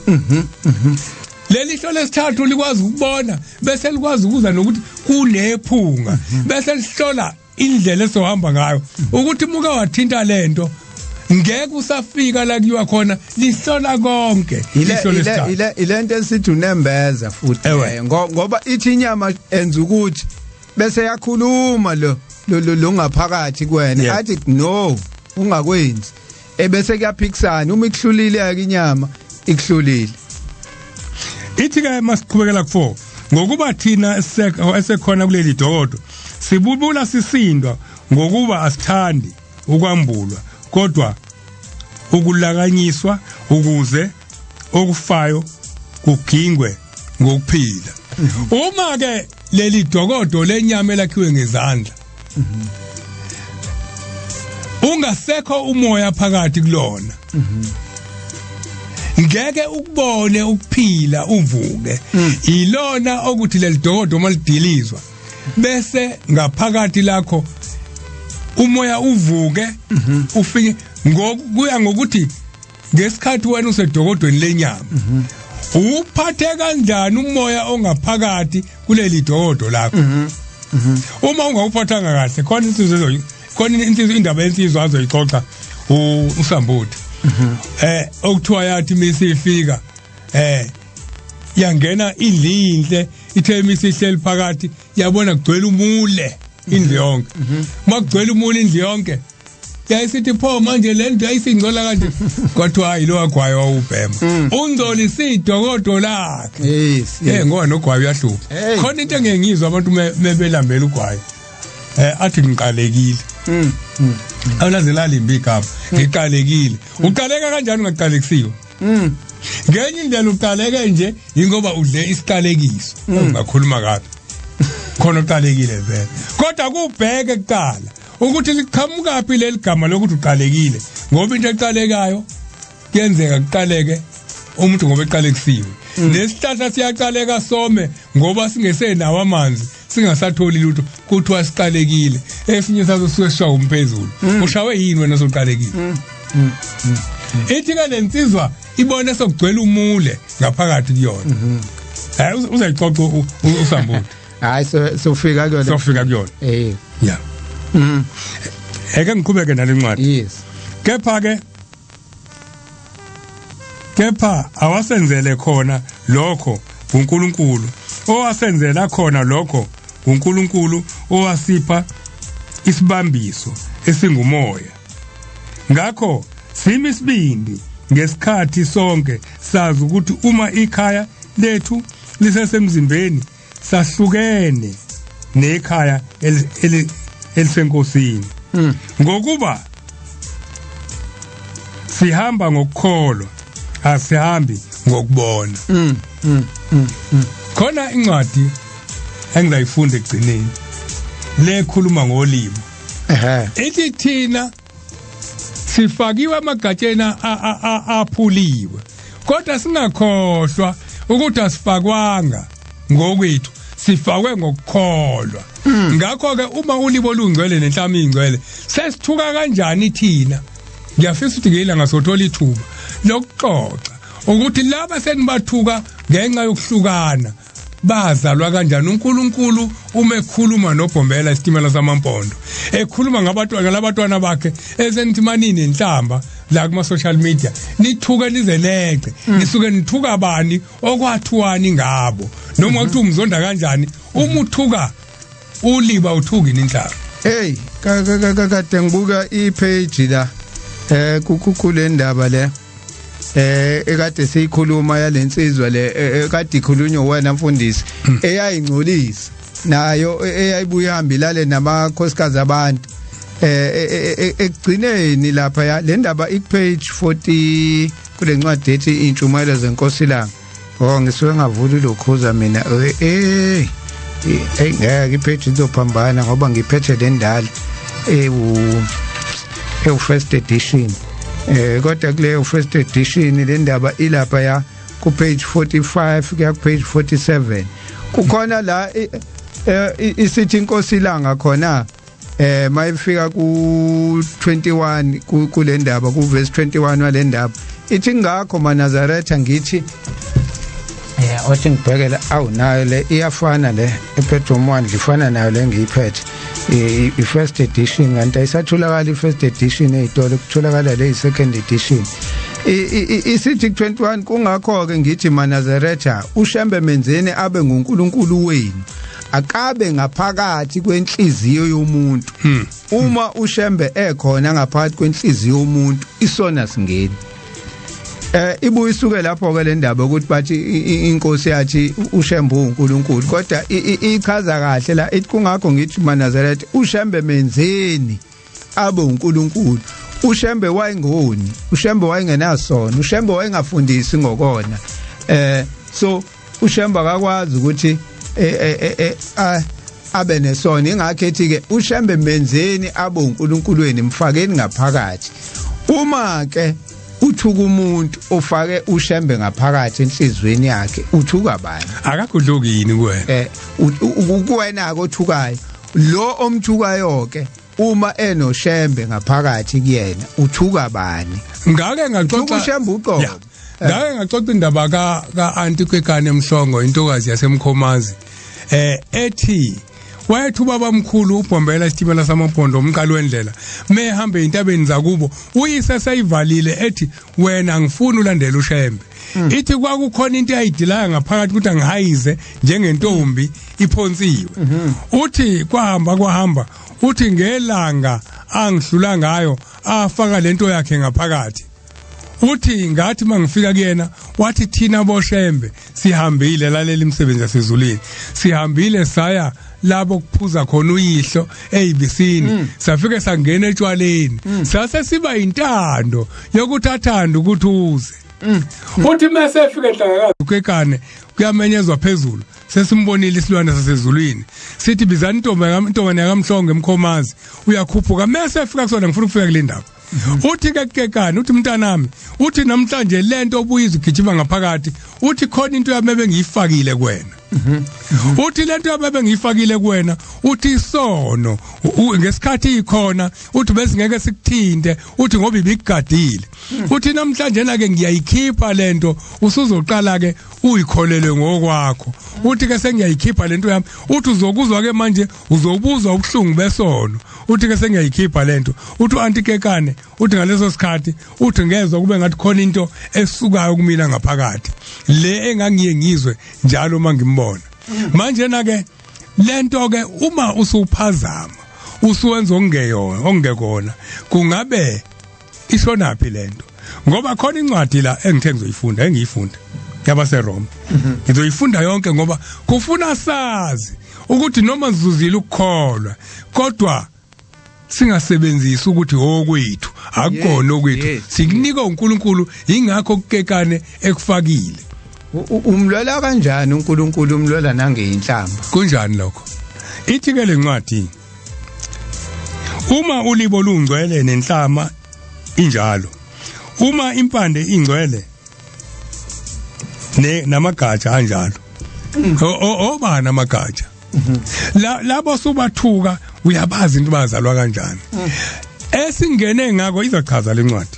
leli hlo lesithathu likwazi ukubona bese likwazi ukuza nokuthi kunephunga bese lihlola indlela esohamba ngayo ukuthi muka wathinta lento ngeke usafika la kuyiwa khona lihlola konke ilento esithi unembeza futhi ngoba ithi inyama enza ukuthi bese yakhuluma lo ngaphakathi kwena athi no ungakwenzi ebese kuyaphikisana uma ikuhlulile yake inyama ikuhlulile ithi ke masiqhubekela ku4 ngokuba thina esekhona kuleli dokodo sibubula sisindwa ngokuba asithandi ukwambulwa kodwa ukulakanyiswa ukuze okufayo kugingwe ngokuphila. Uma ke leli dokodo lenyama elakhiwe ngezandla ungasekho umoya phakathi kulona ngeke ukubone ukuphila uvuke ilona okuthi leli dokodo malidilizwa bese ngaphakathi lakho umoya uvuke ufike ngokuya ngokuthi ngesikhathi wena usedokodweni lenyama uphathe kanjani umoya ongaphakathi kuleli dokodo lakho. Uma ungawuphathanga kahle khona insizwe indaba yensizwa azoyixoxa uSmbothi okuthiwa yathi misifika yangena indlinhle ithe misihleli phakathi yabona kugcwele umule indlu yonke makugcwele umule indlu yonke yayisithi pho manje le nto yayisingcola kanje kwathiwa hayi lo wagwayo wawubhema ungcolisa idokodo lakhe ngoba nogwayo uyahlupha khona into engengizwa abantu mebelambela ugwayo athi ngiqalekile awulazelala imbigaba ngiqalekile uqaleka kanjani ungaqalekisiwe ngenye indlela uqaleke nje ingoba udle isiqalekiso ungakhuluma kabi khona uqalekile vele kodwa kubheke kuqala ukuthi liqhamuka phi leli gama lokuthi uqalekile ngoba into eqalekayo kuyenzeka kuqaleke umuntu ngoba eqalekisiwe nesihlahla siyaqaleka some ngoba singesenawo amanzi singasatholi lutho kuthiwa siqalekile esinye sazo suke sishawa umphezulu ushawe yini wena soqalekile ithi ke lensizwa ibone sokugcwele umule ngaphakathi kuyona uzayixoxa uSmbothi hayi sofika kuyona yeah eke ngiqhubeke nalencwadi yes kepha awasenzele khona lokho uNkulunkulu owasenzela khona lokho uNkulunkulu owasipha isibambiso esingumoya ngakho simi sibindi ngesikhathi sonke sazi ukuthi uma ikhaya lethu lisesemzimbeni sahlukene nekhaya elisenkosini ngokuba sihamba ngokukholwa asihambi ngokubona. Khona incwadi engizayifunda egcineni lekhuluma ngolimo ithi thina sifakiwe amagatsheni aphuliwe kodwa singakhohlwa ukuthi asifakwanga ngokwethu sifakwe ngokukholwa. Ngakho ke uma ulibo lungcwele nenhlama ingcwele sesithuka kanjani thina ngiyafisa ukuthi ngelanga sothola ithuba lokuxoxa ukuthi laba senibathuka ngenxa yokuhlukana bazalwa kanjani uNkulunkulu uma ekhuluma noBhombela isitimela samampondo ekhuluma ngabantwana bakhe esenithi manini inhlamba la kuma social media nithuke nizelece nisuke nithuka bani okwathiwani ngabo noma ukuthi umzonda kanjani uma uthuka uliba uthuki inhlamba. Hey kade ngibuka ipage la kule ndaba le ekade siyikhuluma yalensizwa le ekade ikhulunywa wena Mfundisi eyayingcolisa nayo eyayibuya ihambelale namakhosikazi abantu ekugcineni lapha le ndaba ikupage 40 kule ncwadi ethi intshumayelo zenkosilanga ngisuke ngavula lokhoza mina ngeke ipage izophambana ngoba ngiphethe le ndala first edition kodwa kule first edition le ndaba ilapha ya ku page 45 kuya ku page 47 kukhona la isithi inkosilanga khona mayifika ku 21 kule ndaba ku verse 21 wale ndaba ithi ngakho maNazaretha ngithi othi ngibhekela nayo le iyafana le ePetrom 1 ifana nayo le ngiyiphethe i-first edition kanti ayisatholakala i-first edition ezitolo kutholakala le i-second edition isithi 21 kungakho ke ngithi maNazaretha ushembe menzene abe nguNkulunkulu wenu akabe ngaphakathi kwenhliziyo yomuntu uma ushembe ekhona ngaphakathi kwenhliziyo yomuntu isona singeni ibuye isuke lapho ke le ndaba ukuthi bathi inkosi yathi uShembe uNkulunkulu kodwa ichaza kahle la ithi kungakho ngithi uManazaretha uShembe menzeni abe uNkulunkulu. uShembe wayengoni, uShembe wayengenasona, uShembe wayengafundisi ngokona. So uShembe akakwazi ukuthi abe nesona. Ingakho ethi ke uShembe menzeni abe uNkulunkuluweni mfakeni ngaphakathi. Uma ke uthuka umuntu ofake uShembe ngaphakathi enhlizweni yakhe uthuka bani? Akakudluki yini kuwena? Kuwena akothukayo lo omthukayo ke uma enoShembe ngaphakathi kuyena uthuka bani? Ngake ngaxoxa uShembe uqobo. Ngake ngaxoxa indaba ka anti kwekane Mhlongo intokazi yaseMkhomazi ethi wayethu babamkhulu ubhombela isitimela samaphondo umqalo wendlela mehambe intabeni zakubo uyise seyivalile ethi wena ngifuna ulandela uShembe. Ithi kwakukhona into ayidilaya ngaphakathi ukuthi angihayize njengentombi iphonsiwe. Uthi kwahamba uthi ngelanga angihlula ngayo afaka lento yakhe ngaphakathi. Uthi ngathi mangifika kuyena wathi thina boShembe sihambile lalela imisebenzi yasezulwini, sihambile saya labo kuphuza khona uyihlo eyibisini, safike sangena etshwaleni, sase siba intando yokuthathanda ukuthi uze. Uthi mase efike enhlangakazi kwekane kuyamenyezwa phezulu, sesimbonile isilwane sasezulwini, sithi bizani intombane yakamhlongo eMkhomazi uyakhuphuka. Mase efika kusona ngifuna ukufika kule ndaba. Uthi ke kekane uthi mntanami uthi namhlanje lento obuyiza ugijima ngaphakathi uthi khona into yami ebengiyifakile kuwena. Uthi lento yami ebengiyifakile kuwena uthi isono ngesikhathi ikhona uthi bese ngeke sikuthinte uthi ngoba ibigadile. Uthi namhlanje na ke ngiyayikhipha lento usuzoqala ke uyikholelwe ngokwakho. Uthi ke sengiyayikhipha lento yami uthi uzokuzwa ke manje uzobuzwa ubuhlungu besono. Uthi ke sengiyayikhipha lento uthi anti kekane uthi ngaleso sikhathi uthi ngezwe kube ngathi khona into esukayo kumina ngaphakathi le engangiye ngizwe njalo mangimbona. Manje na ke lento ke uma usuphazama usuwenza ongekona kungabe ishonaphi lento ngoba khona incwadi la engithe ngizoyifunda engiyifunda yabaseRoma. Ngizoyifunda yonke ngoba kufuna sazi ukuthi noma sizuzile ukukholwa kodwa singasebenzisi ukuthi okwethu akukona okwethu sikunika uNkulunkulu ingakho kukekane ekufakile. Umlwela kanjani uNkulunkulu umlwela nangeinhlamba? Kunjani lokho? Ithi ke lencwadi uma ulibo lungcwele nenhlama injalo, uma impande ingcwele namagatsha anjalo. Obana amagatsha labo subathuka uyabazi into bazalwa kanjani. Esingene ngako izachaza lencwadi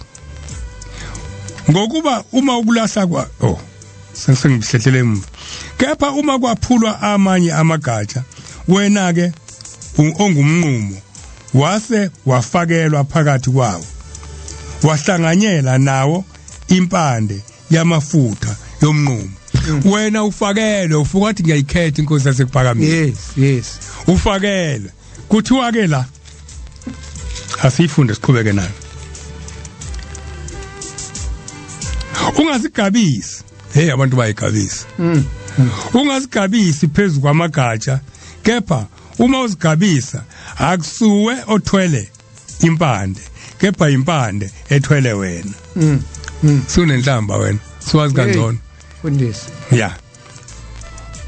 ngokuba uma ukulahla kwa sengibihlehlele emva, kepha uma kwaphulwa amanye amagatsha wena ke ongumnqumo wase wafakelwa phakathi kwawo wahlanganyela nawo impande yamafutha yomnqumo. Wena ufakelwe ufuka wathi ngiyayikhetha inkosi yasekuphakamile. Yes ufakelwe kuthiwa ke la asifunde siqhubeke nayo. Ungazigabisi abantu bayigabisa. Ungazigabisi phezulu kwamagatsha, kepha uma uzigabisa akusuwe othwele impande, kepha impande ethwele wena. Sunenhlamba wena siwazi kangcono. Fundisi. Yeah.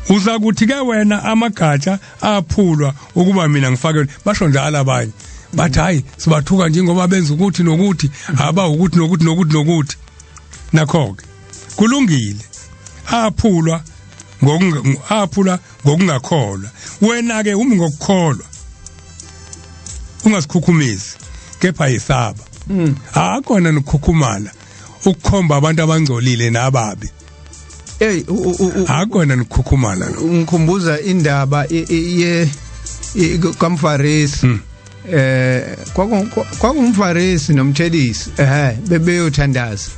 Uza kuthi ke wena amagatsha aphulwa ukuba mina ngifakelwe basho njalo abanye. Bathi hayi sibathuka nje ngoba benza ukuthi nokuthi aba ukuthi nokuthi. Nakho ke kulungile. Aphulwa ngokungakholwa. Wena ke umi ngokukholwa. Ungasikhukhumezi kepha yisaba. Akona nokukhukhumala ukukhomba abantu abangcolile nababi. Akona nokukhukhumala lo. Ngikhumbuza indaba kaMfarisi. Kwakungumfarisi nomthelisi bebeyothandaza.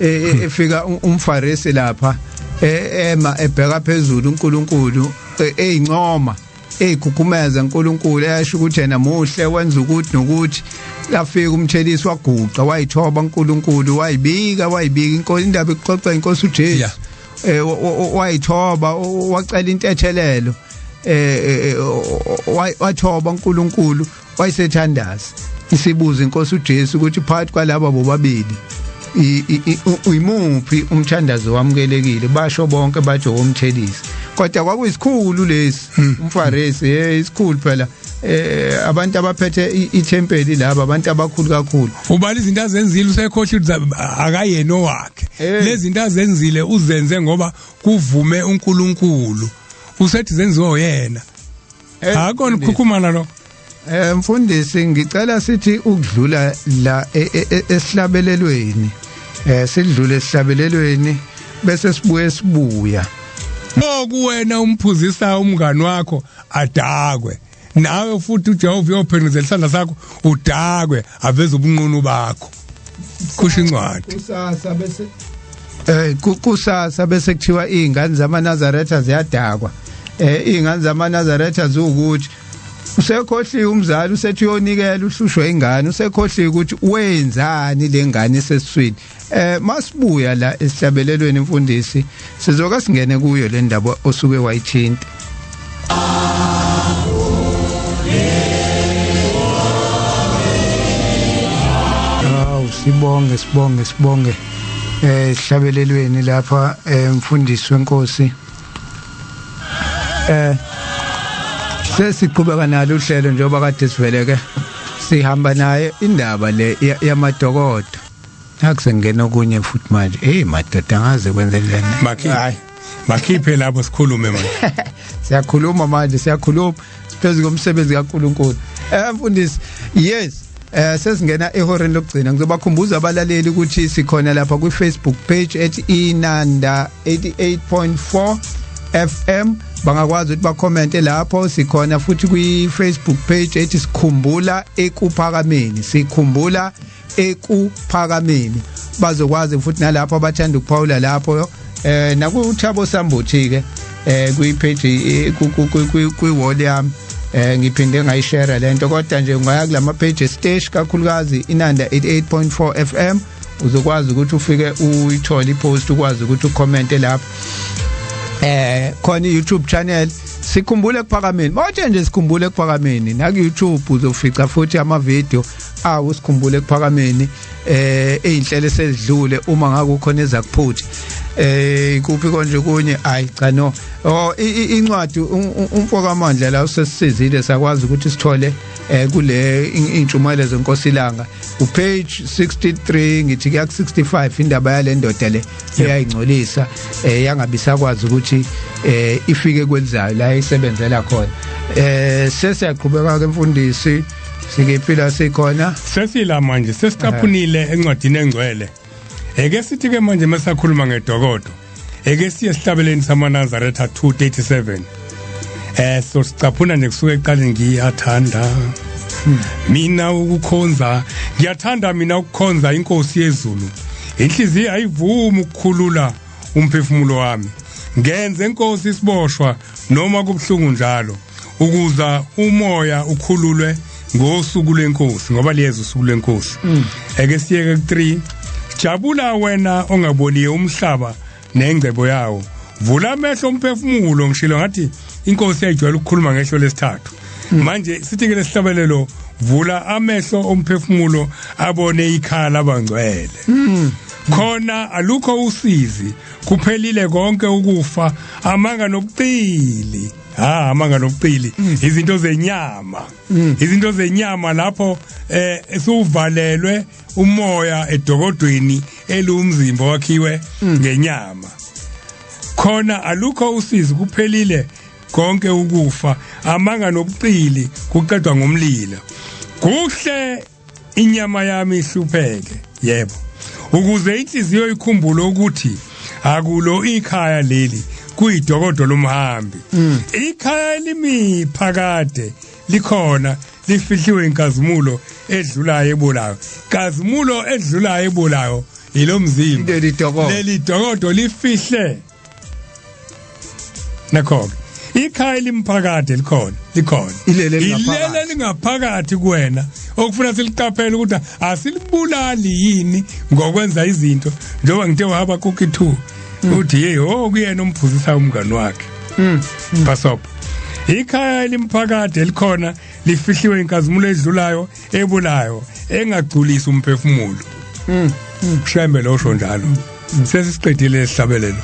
Efika umfarisi lapha ema ebheka phezulu uNkulunkulu eincoma egukumeza uNkulunkulu eyasho ukuthi yena muhle wenza ukuthi nokuthi lafika umthelisi waguqa wayithoba uNkulunkulu wayibika inkosi indaba ixoxa inkosi uJesu wayithoba wacela intethelelo wathoba uNkulunkulu wayisethandaza isibuza inkosi uJesu ukuthi phakathi kwalabo bobabili uyimuphi umthandazo wamukelekile basho bonke bathi umthelisi kodwa kwakuyisikhulu lesi umfarisi isikhulu phela abantu abaphethe ithempeli laba abantu abakhulu kakhulu ubali izinto azenzile usekhohle akayena owakhe lezi zinto azenzile uzenze ngoba kuvume uNkulunkulu usethi zenziwe yena akona ukukhukhumana lo mfundisi ngicela sithi ukudlula la esihlabelelweni sidlule esihlabelelweni bese sibuya okuwena umphuzisa umngani wakho adakwe nawe futhi uJehova uyophendula isandla sakho udakwe aveze ubunqunu bakho kusho incwadi kusasa bese kuthiwa izingane zamaNazaretha ziyadakwa izingane zamaNazaretha zukuthi usekhohliwe umzali usethi uyonikela uhlushwe ingane usekhohliwe ukuthi wenzani lengane esesiswini masibuya la esihlabelelweni mfundisi sizoka singene kuyo le ndaba osuke wayithinta sibonge esihlabelelweni lapha mfundisi wenkosi sesiqhubeka nalo uhlelo njengoba kade siveleke sihamba naye indaba le yamaDokodo akusengena okunye futhi manje madoda angaze kwenzeleni makhiphe lapho sikhulume manje siyakhuluma manje siphezulu komsebenzi kaNkulunkulu mfundisi yes sesingena ehoreni lokugcina ngizobakhumbuza abalaleli ukuthi sikhona lapha ku Facebook page @inanda 88.4 FM bangakwazi ukuthi bacommente lapho sikhona futhi kwi Facebook page ethi sikhumbula ekuphakameni bazokwazi futhi nalapho abathanda ukuphawula lapho naku Thabo Smbothi ke kwi page kwi wall yami ngiphinde ngayishare lento kodwa nje ungaya kulama page stage kakhulukazi inanda 88.4 FM uzokwazi ukuthi ufike uyithole ipost ukwazi ukuthi ucommente lapho khona YouTube channel sikhumbule ekuphakameni manje nje sikhumbule ekuphakameni na ku YouTube uzofica futhi ama video sikhumbule ekuphakameni einhlelo esedlule uma ngaku khona ezakuphuthi kuphi konje kunye cha no incwadi umfoka amandla la usesizile sakwazi ukuthi sithole kule intshumayelo zenkosilanga upage 63 ngithi kuya ku 65 indaba yale ndoda le eyayingcolisa yangabisakwazi ukuthi ifike kwelizayo la isebenzela khona sesiyaqhubeka ke mfundisi sikephila sikhona sesila manje sesicaphunile encwadini engcwele eke sithi ke manje masakhuluma ngeDokodo eke siye sihlabeleni samaNazaretha 2:37 so sicaphuna nje kusuke eqaleni ngiyathanda mina ukukhonza ngiyathanda mina ukukhonza inkosi yezulu inhliziyo ayivuma ukukhulula umphefumulo wami ngenze inkosi isiboshwa noma kubhlungu njalo ukuza umoya ukhululwe ngosuku lwenkosi ngoba liyeza usuku lwenkosi eke siyeke ku3 jabula wena ongaboniye umhlaba nengcebo yawo vula amehlo umphefumulo ngishilo ngathi inkosi yayijwayele ukukhuluma ngehlo lesithathu manje sithi ke lesihlabelelo vula amehlo omphefumulo abone ikhaya labangcwele khona alukho usizi kuphelile konke ukufa amanga nobuqili amanga nobuqili izinto zenyama lapho esuvalelwe umoya eDokodweni elumzimba wakhiwe ngenyama khona alukho usizi kuphelile konke ukufa amanga nobuqili kuqedwa ngomlilo kuhle inyama yami ihlupheke yebo ukuze inhliziyo ikhumbule ukuthi akulo ikhaya leli kuyiDokodo lomhambi ikhaya limi phakade likhona lifihliwe inkazimulo edlulayo ebolayo kazimulo edlulayo ebolayo ilomzimba leli Dokodo lifihle nakho ikhaya ikhaya limphakade likhona ilele lingaphakathi kuwena okufuna siliqaphele ukuthi asilibulali yini ngokwenza izinto njengoba ngithe wahaba kuki 2 uthi hey kuyena umphuzisa umngani wakhe pasopha ikhaya limphakade likhona lifihliwe inkazimulo edlulayo ebulayo engagculisi umphefumulo Shembe losho njalo sesisiqedile lesihlabelelo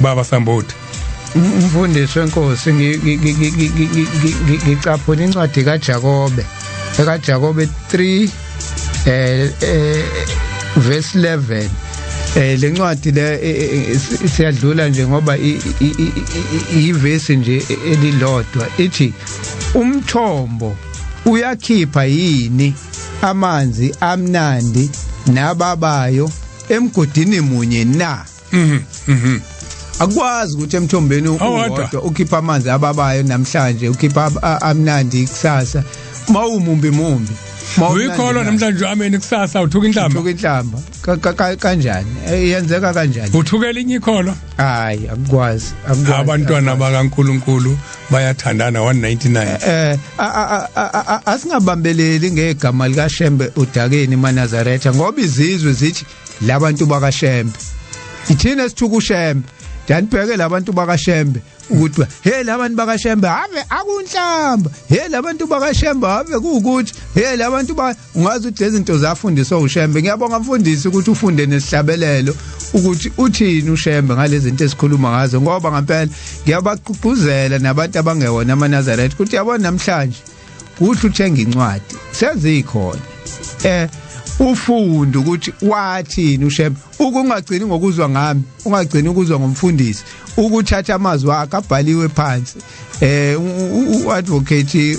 baba Smbothi umfundisi wenkosi ngicaphuna incwadi kaJakobe 3 verse 11 lencwadi le siyadlula nje ngoba ivesi nje elilodwa ithi umthombo uyakhipha yini amanzi amnandi nababayo emgodini munye na akwazi ukuthi emthombeni uwodwa ukhipha amanzi ababayo namhlanje ukhipha amnandi kusasa mawumumbi uyikholwa namhlanje ameni kusasa uthuka inhlamba kanjani yenzeka kanjani uthuka elinye ikholwa hayi akwazi abantwana bakaNkuluNkulu bayathandana 199 asingabambeleli ngegama lika Shembe udakeni eNazaretha ngoba izizwe zithi labantu bakaShembe ithina sithuka uShembe janibheke labantu bakaShembe ukuthi hey labantu bakaShembe ave akunhlamba hey labantu bakaShembe ave kuukuthi hey labantu ungazi ukuthi izinto zafundiswa uShembe ngiyabonga mfundisi ukuthi ufunde nesihlabelelo ukuthi uthini uShembe ngalezi zinto esikhuluma ngazo ngoba ngempela ngiyabaqhuquzela nabantu abangewona amaNazaretha ukuthi yabona namhlanje kuthi uthenga incwadi sezikhona ufunde ukuthi wathini uShembe ukungagcini ngokuzwa ngami ungagcini ukuzwa ngomfundisi ukuthatha amazwi akhe abhaliwe phansi uadvocate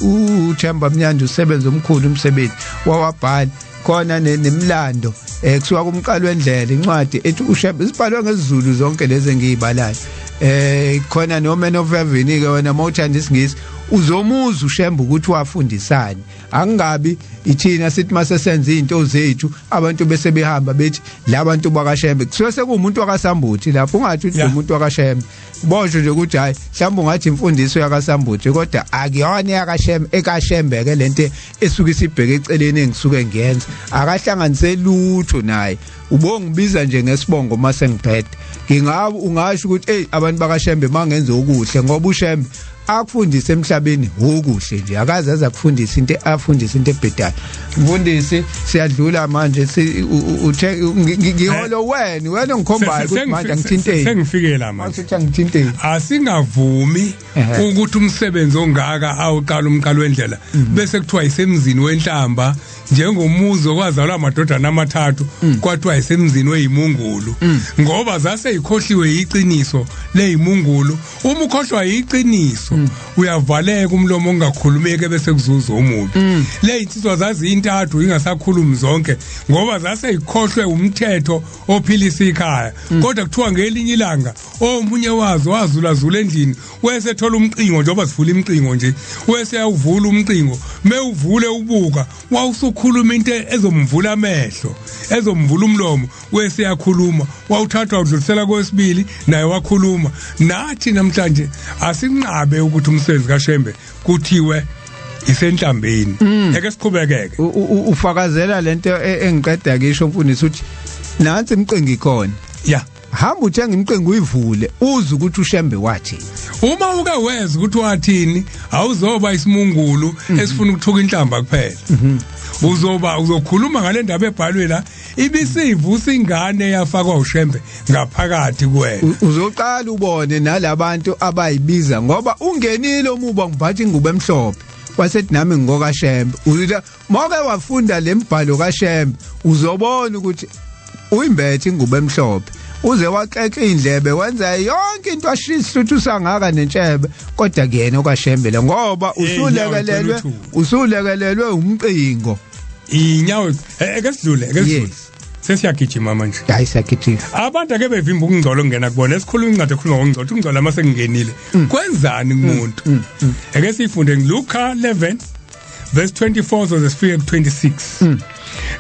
uThemba Mnyanda usebenza omkhulu umsebenzi wawabhala khona nemlando kusuka kumqalo wendlela incwadi ethi uShembe isibhalwe ngesizulu zonke lezi engiyibalayo khona noMan of Heaven ke wena mawuthanda isingisi uzomuza uShembe ukuthi wafundisani angabi ithina sithi mase senza izinto zethu abantu bese behamba bethi labantu bakaShembe kusuke sekumuntu wakaSambothi lapho ungathi uthi umuntu wakaShembe bosho nje ukuthi hayi mhlawumbe ungathi imfundiso yakaSambothi kodwa akuyona yakaShembe ekaShembe ke lento esuka isibheke eceleni engisuke ngiyenza akahlanganise lutho naye ubongibiza nje ngesibongo mase ngiphethe ngingabe ungasho ukuthi hey abantu bakaShembe mangenze ukuhle ngoba uShembe akufundise emhlabeni okuhle nje akaze azakufundisa into afundisa into ebhedayo mfundisi siyadlula manje ngiholo wena ngikhombayo ukuthi manje ngithinteni sengifikela manje masithi ngithinteni asingavumi ukuthi umsebenzi ongaka awuqala umqalo wendlela bese kuthiwa isemzini wenhlamba njengomuzo kwazalwa amadodana amathathu kwathiwa isemzini weyimungulu ngoba zase ikhohliwe iqiniso leyimungulu uma ukhohlwa iqiniso uyavaleka umlomo ongakhulumeke bese kuzuza umubi le insizwa zazi intathu ingasakhulumi zonke ngoba zase ikhohlwe umthetho ophilisa ikhaya kodwa kuthiwa ngelinye ilanga omunye wazo wazulazula endlini wesethola umqingo njengoba sivula imqingo nje weseyawuvula umqingo mewuvule ubuka wawusukhuluma into ezomvula amehlo ezomvula umlomo weseyakhuluma wawuthathwa udlulisela kwesibili naye wakhuluma nathi namhlanje asinqabe ukuthi umsebenzi kaShembe kuthiwe isenhlambeni eke siqhubekeke ufakazela lento engiqeda ngisho mfundisi uthi nansi imqingi khona hamba uthenga imqingi uyivule uze ukuthi uShembe wathi uma uke weza ukuthi wathini awuzoba isimungulu esifuna ukuthuka inhlamba kuphela uzokhuluma ngale ndaba ebhalwe la ibisivusa ingane yafakwa uShembe ngaphakathi kuwena uzoqala ubone nalabantu abayibiza ngoba ungenile umuba ngibhathi ingubo emhlophe wasethi nami ngokaShembe uzothi moke wafunda lembhalo kaShembe uzobona ukuthi uyimbethe ingubo emhlophe uze waxexa indlebe wenza yonke into ashisa usangaka nentshebe kodwa kuyena okaShembe la ngoba usulekelelwe umqingo inyawo eke sidlule sesiyagijima manje hayi siyagijima abantu ake bevimba ukungcola ongena kubona esikhuluma incwadi ekhuluma ngongcola ukungcola mase kungenile kwenzani kumuntu ake sifunde ngeLuka 11 verse 24 zo sifike ku26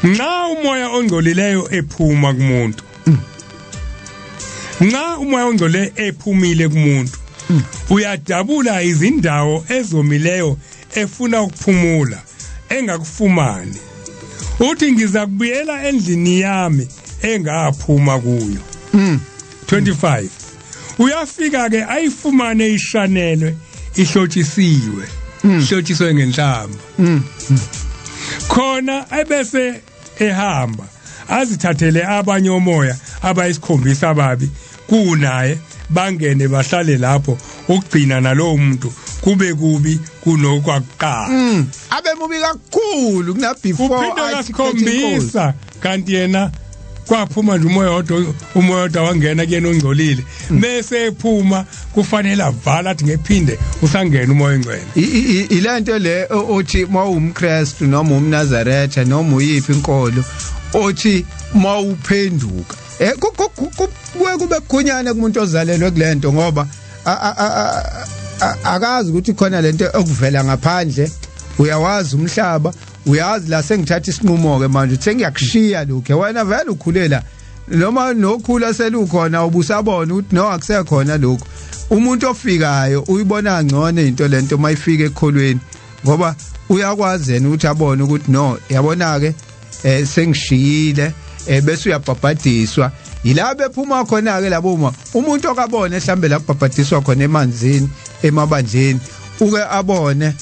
nxa umoya ongcolileyo ephuma kumuntu nxa umoya ongcole ephumile kumuntu uyadabula izindawo ezomileyo efuna ukuphumula engakufumani uthi ngiza kubuyela endlini yami engaphuma kuyo 25 uyafika ke ayifumane ishanelwe ihlotshisiwe ihlotshiswe ngenhlamba khona ebese ehamba azithathele abanye omoya abayisikhombisa ababi kunaye bangene bahlale lapho ukugcina nalowo muntu kube kubi kunokwakuqala abe mubi kakhulu kuna before asikhombisa kanti yena kwaphuma nje umoya odwa wangena kuyena ongcolile bese ephuma kufanele avala athi ngephinde usangena umoya engcwele ilento le othi mawumKristu noma umNazaretha noma uyiphi inkolo othi mawuphenduka kube kunyana kumuntu ozalelwe kulento ngoba akazi ukuthi khona lento okuvela ngaphandle uyawazi umhlaba uyazi la sengithatha isinqumo ke manje uthi ngiyakushiya lokho wena vele ukhulela noma nokhula selukhona ubusabona ukuthi no akusekhona lokho umuntu ofikayo uyibona ngcono into lento mayifika ekholweni ngoba uyakwazi yena ukuthi abone ukuthi no yabona ke sengishiyile bese uyabhabhadiswa yila bephuma khona ke labo umuntu okabone mhlambe la kubhabhadiswa khona emanzini emabandleni uke abone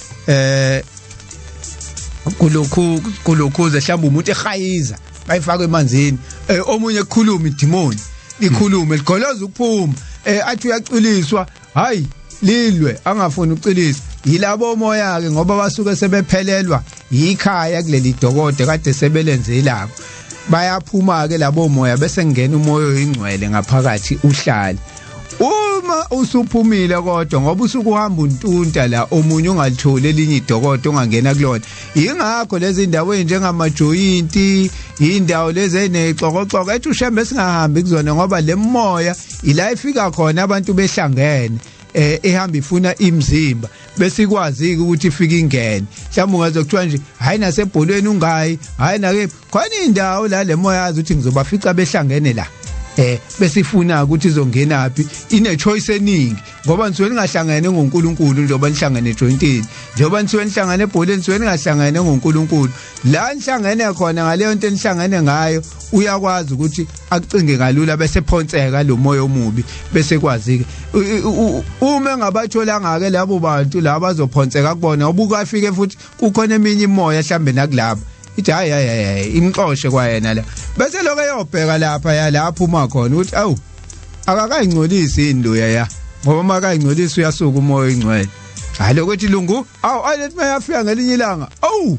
kulokhuze mhlawumbe umuntu ehayiza bayifaka emanzini omunye ekhuluma idimoni likhulume ligoloza ukuphuma athi uyaciliswa hayi lilwe angafuni ucilisa yilabo moya ke ngoba basuke sebephelelwa yikhaya kuleli dokodo kade sebelenzela bayaphuma ke labo moya bese ngena umoya oyingcwele ngaphakathi uhlala uma usuphumile kodwa ngoba usukuhamba untunta la omunye ungalitholi elinye idokodo ongangena kulona ingakho lezi ndawo njengamajoyinti indawo lezi enexokoxoko ethi ushembe singahambi kuzona ngoba lemoya ila ifika khona abantu behlangene ehamba ifuna imizimba bese ikwazi ukuthi ifike ingene mhlawumbe ungazokuthiwa nje hayi nasebholweni ungayi hayi nake khona indawo la lemoya yazi ukuthi ngizobafica behlangene la bese ifuna ukuthi izongenaphi ine choice eningi ngoba nisuke ningahlangene ngoNkulunkulu njengoba nihlangene jointini njengoba nisuke nihlangene ebholeni nisuke ningahlangene ngoNkulunkulu la nihlangene khona ngaleyo nto nihlangene ngayo uyakwazi ukuthi akucinge kalula bese phonseka lo moya omubi bese kwazi uma ngabatholanga ke labo bantu laba bazophonseka kubona ubuka afike futhi kukhona eminye imoya mhlambe nakulabo ithi hayi imxoshe kwayena la bese lokho eyobheka lapha yalapha uma khona ukuthi awu akakayingcolisi indoya ya ngoba makayingcolisi uyasuka umoya ingcwele hayi lokuthi lungu awu ayilethi mayafika ngelinye ilanga awu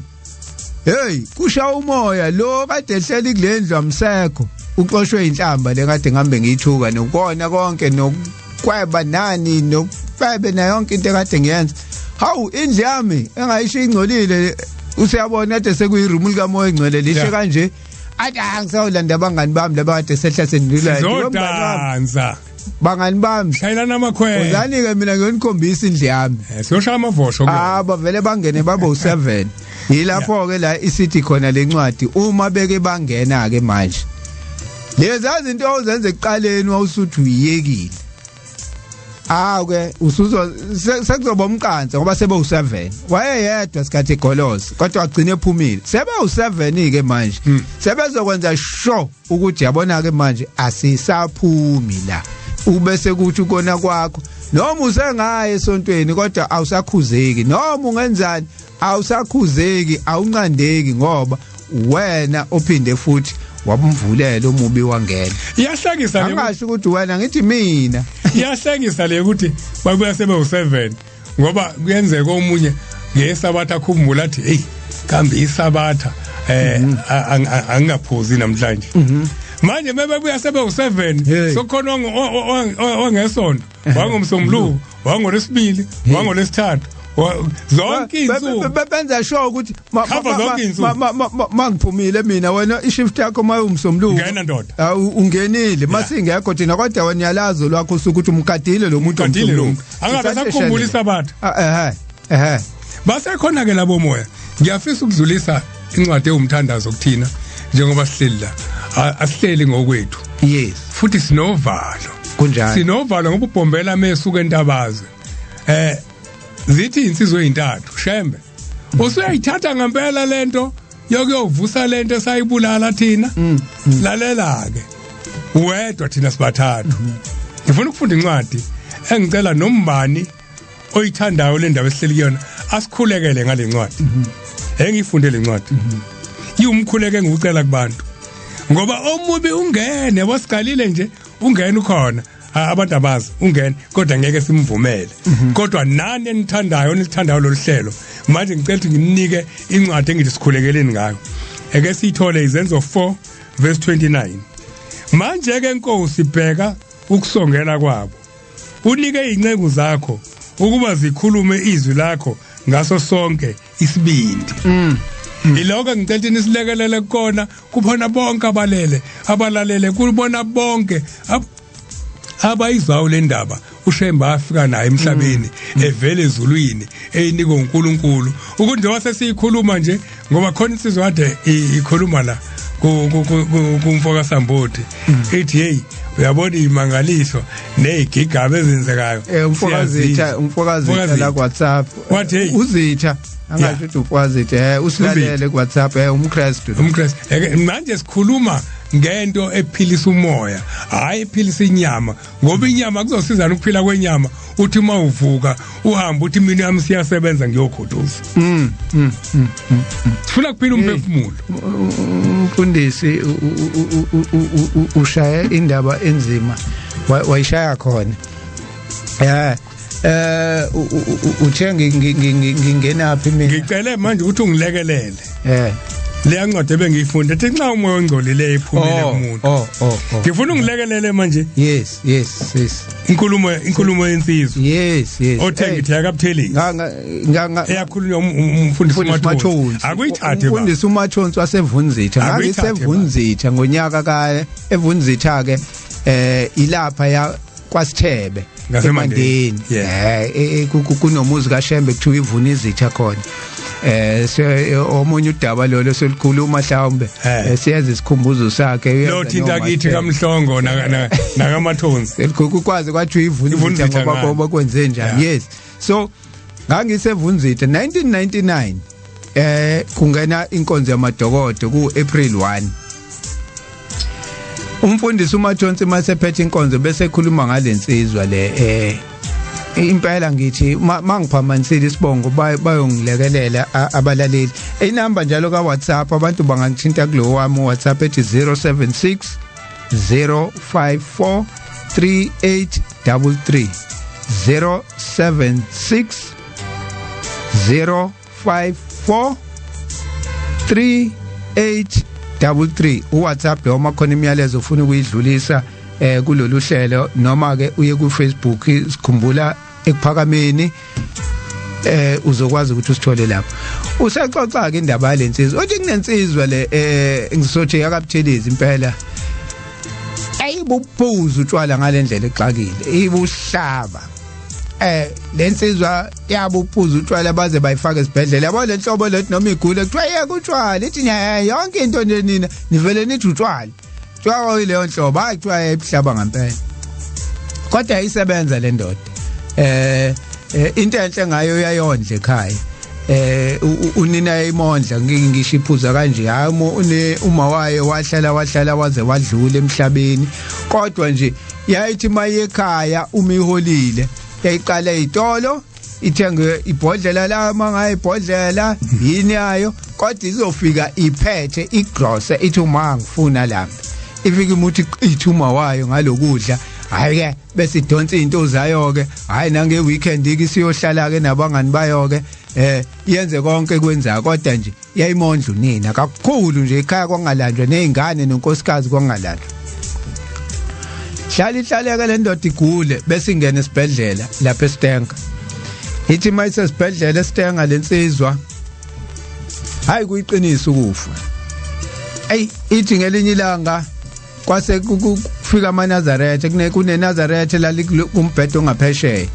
hey kusha umoya lo kade ehleli kulendlu amsekho uxoshwe inhlamba le kade ngambe ngiyithuka nokona konke nokweba nani nokube na yonke into kade ngiyenza hawu indlu yami engayisho ingcolile usiyabona kade sekuyirumu likamoya engcwele lishe kanje athi angisawulanda abangani bami laba kade sehla sendlula zodanza bangani bami shayelana amakhwele uzani ke mina ngiyonikhombisa indlu yami siyoshaya amavosho bavele bangene babo u7 yilapho ke la isithi khona lencwadi uma beke bangena ke manje lezazi into ozenze ekuqaleni wawusuthi uyiyekile ke usuzo sekuzoba umqansa ngoba sebe u7 wayeyedwa sikhathi egoloza kodwa agcine ephumile sebe u7 ke manje sebezokwenza sure ukuthi yabona ke manje asisaphumi la ubese kuthi ukona kwakho noma usengaye esontweni kodwa awusakhuzeki noma ungenzani awusakhuzeki awunqandeki ngoba wena ophinde futhi wabumvulela omubi wangena iyahlekisa le angasho ukuthi wena ngithi mina iyahlekisa le ukuthi babuya sebe u7 ngoba kuyenzeka omunye ngeSabatha akhumbula athi hey kambe iSabatha angaphuzi namhlanje manje mebebuya sebe u7 sokhona ongesonto wangomsombuluko wangolesibili wangolesithathu zonke insuku benza sure ukuthi mangiphumile mina wena ishift yakho mayumsomluko ngena ndoda ungenile masingekho thina kodwa wena yalazo lwakho ukuthi umkadile lo muntu omsomluko angabe sakhumbula iSabatha basekhona ke labo moya ngiyafisa ukudlulisa incwadi eyumthandazo kuthina njengoba sihleli la asihleli ngokwethu yes futhi sinovalo kunjani sinovalo ngoba ubhombela mesuke entabazi zithi insizwe ezintathu shembe usuyayithatha ngempela lento yokuyovusa lento esayibulala thina lalela ke wedwa thina sibathathu ngifuna ukufunda incwadi engicela nombani oyithandayo le ndaba esihleli kuyona asikhulekele ngale ncwadi engiyifunde le ncwadi yumkhuleke ngicela kubantu ngoba omubi ungene wasigalile nje ungene ukhona abantu abazi ungene kodwa ngeke simvumele kodwa nani enithandayo lo hlelo manje ngicela ukuthi nginike incwadi engithi sikhulekeleni ngayo eke siyithole izenzo 4 verse 29 manje ke Nkosi bheka ukusongela kwabo unike inceku zakho ukuba zikhulume izwi lakho ngaso sonke isibindi iloko ngicela ukuthi nisilekelele kona kubona bonke abalalele kubona bonke abayizwayo le ndaba uShemba afika naye emhlabeni evele ezulwini eyinika uNkulunkulu ukuthi njengoba sesiyikhuluma nje ngoba khona insizwe kade ikhuluma la kumfoka Smbothi ethi hey uyabona imangaliso nezigigaba ezenzekayo umfokazi la ku WhatsApp uzitha angasho ukuthi umfokazi usilalele ku WhatsApp umKristu manje sikhuluma ngento ephilisa umoya hayi ephilisa inyama ngoba inyama kuzosizana ukuphila kwenyama uthi mawuvuka uhamba uthi mina yami siyasebenza ngiyokhodoza sifuna kuphila umphefumulo umfundisi ushaya indaba enzima wayishaya khona uthe ngingena phi mina ngicela manje ukuthi ungilekelele le ncwadi ebengiyifunda ethi nxa umoya ongcolile iphumile kumuntu ngifuna ungilekelele manje yes inkulumo yensizwe yes othengithi akabutheli eyakhulunywa umfundisi uMathonsi akuyithathe umfundisi uMathonsi wasevunzitha ngisevunzitha ngonyaka ka evunzitha ke ilapha ya kwaSithebe ngasemandeni kunomuzi kaShembe kuthiwa ivuna izitha khona omunye udaba lo selikhuluma mhlawumbe siyazi isikhumbuzo sakhe lothinta kithi kaMhlongo nakamathonsi ukwazi kwathi ivunzitha ngoba kwenze njani yes so ngangisevunzitha 1999 kungena inkonzo yamaDokodo ku April 1 umfundisi uMathonsi masephethe inkonzo bese ekhuluma ngalensizwa le impela ngithi mangiphambanisile isibongo bayongilekelela abalaleli inamba njalo ka WhatsApp abantu bangangithinta kulo wami WhatsApp ethi 076 054 3833 076 054 3833 uWhatsApp lo makhona imiyalezo ufuna ukuyidlulisa kulolu hlelo noma ke uye ku Facebook sikhumbula ekuphakameni uzokwazi ukuthi usithole lapho usaxoxa ke indaba yalensizwa uthi kunensizwa le ngisothi yakabuthelezi impela ayibuphuza utshwala ngalendlela exakile ibuhlaba lensizwa yabuphuza utshwala baze bayifaka esibhedlela yabo lenhlobo lethi noma igule kuthiwa yeke utshwala ithi yonke into nje nina nivele nithi utshwala tshwa leyo nhlobo hayi kuthiwa ebuhlaba ngempela kodwa ayisebenza le ndoda into enhle ngayo uyayondla ekhaya unina imondla ngishiphuza kanje hayi uma waye wahlala waze wadlula emhlabeni kodwa nje yayithi maye ekhaya uma iholile yayiqala izitolo ithenge ibhodlela la mangayi ibhodlela yini yayo kodwa izofika iphethe igrosa ithi uma ngifuna lapha ifike umuthi ithuma wayo ngalokudla hayi ke bese idonsa izinto zayo ke hayi nange weekend iki siyohlala ke nabangani bayo ke yenze konke kwenza kodwa nje yayimondla unina kakhulu nje ekhaya kwangalandwa nezingane nonkosikazi kwangalandwa hlala le ndoda igule bese ingena esibhedlela lapha eStenga ithi mayise esibhedlela eStenga lensizwa hayi kuyiqinisa ukufa ithi ngelinye ilanga kwase kufika amaNazaretha kuneNazaretha la kumbhedo ongaphesheya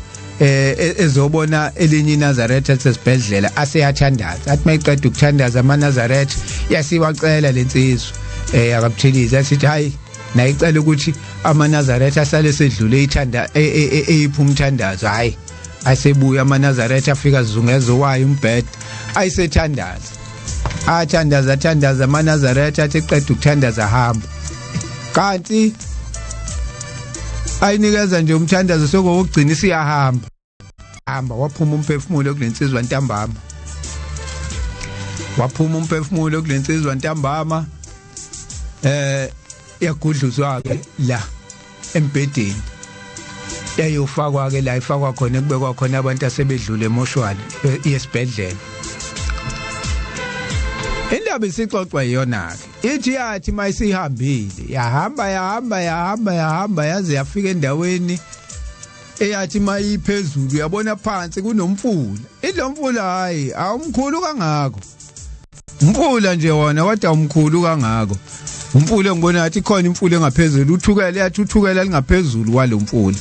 ezobona elinye iNazaretha sesibhedlela aseyathandaza athi mayiqeda ukuthandaza amaNazaretha yasiwacela lensizwa akabutheliza asithi hayi nayicela ukuthi amaNazaretha asale sedlule ithanda eyiphumthandazo hayi asebuya amaNazaretha afika zungezo wayo umbhede ayisethandaza athandaza amaNazaretha athi qeda ukuthandaza hamba kanti ayinikeza nje umthandazo sokugcina siyahamba waphuma umphefumulo kulensizwa ntambama kulensizwa ntambama yagudluzwa ke la embedeni yayofakwa ke la ifakwa khona kubekwa khona abantu asebedlule emoshwali yesibhedlela indaba isixoxwa iyona ke ithi yathi mayisihambile yahamba yaze yafika endaweni eyathi mayiphezulu yabona phansi kunomfula idlomfula hayi awumkhulu kangako umfula nje wona kodwa umkhulu kangako umfula ngibona ngathi khona imfula engaphezulu uthukela lingaphezulu kwalomfula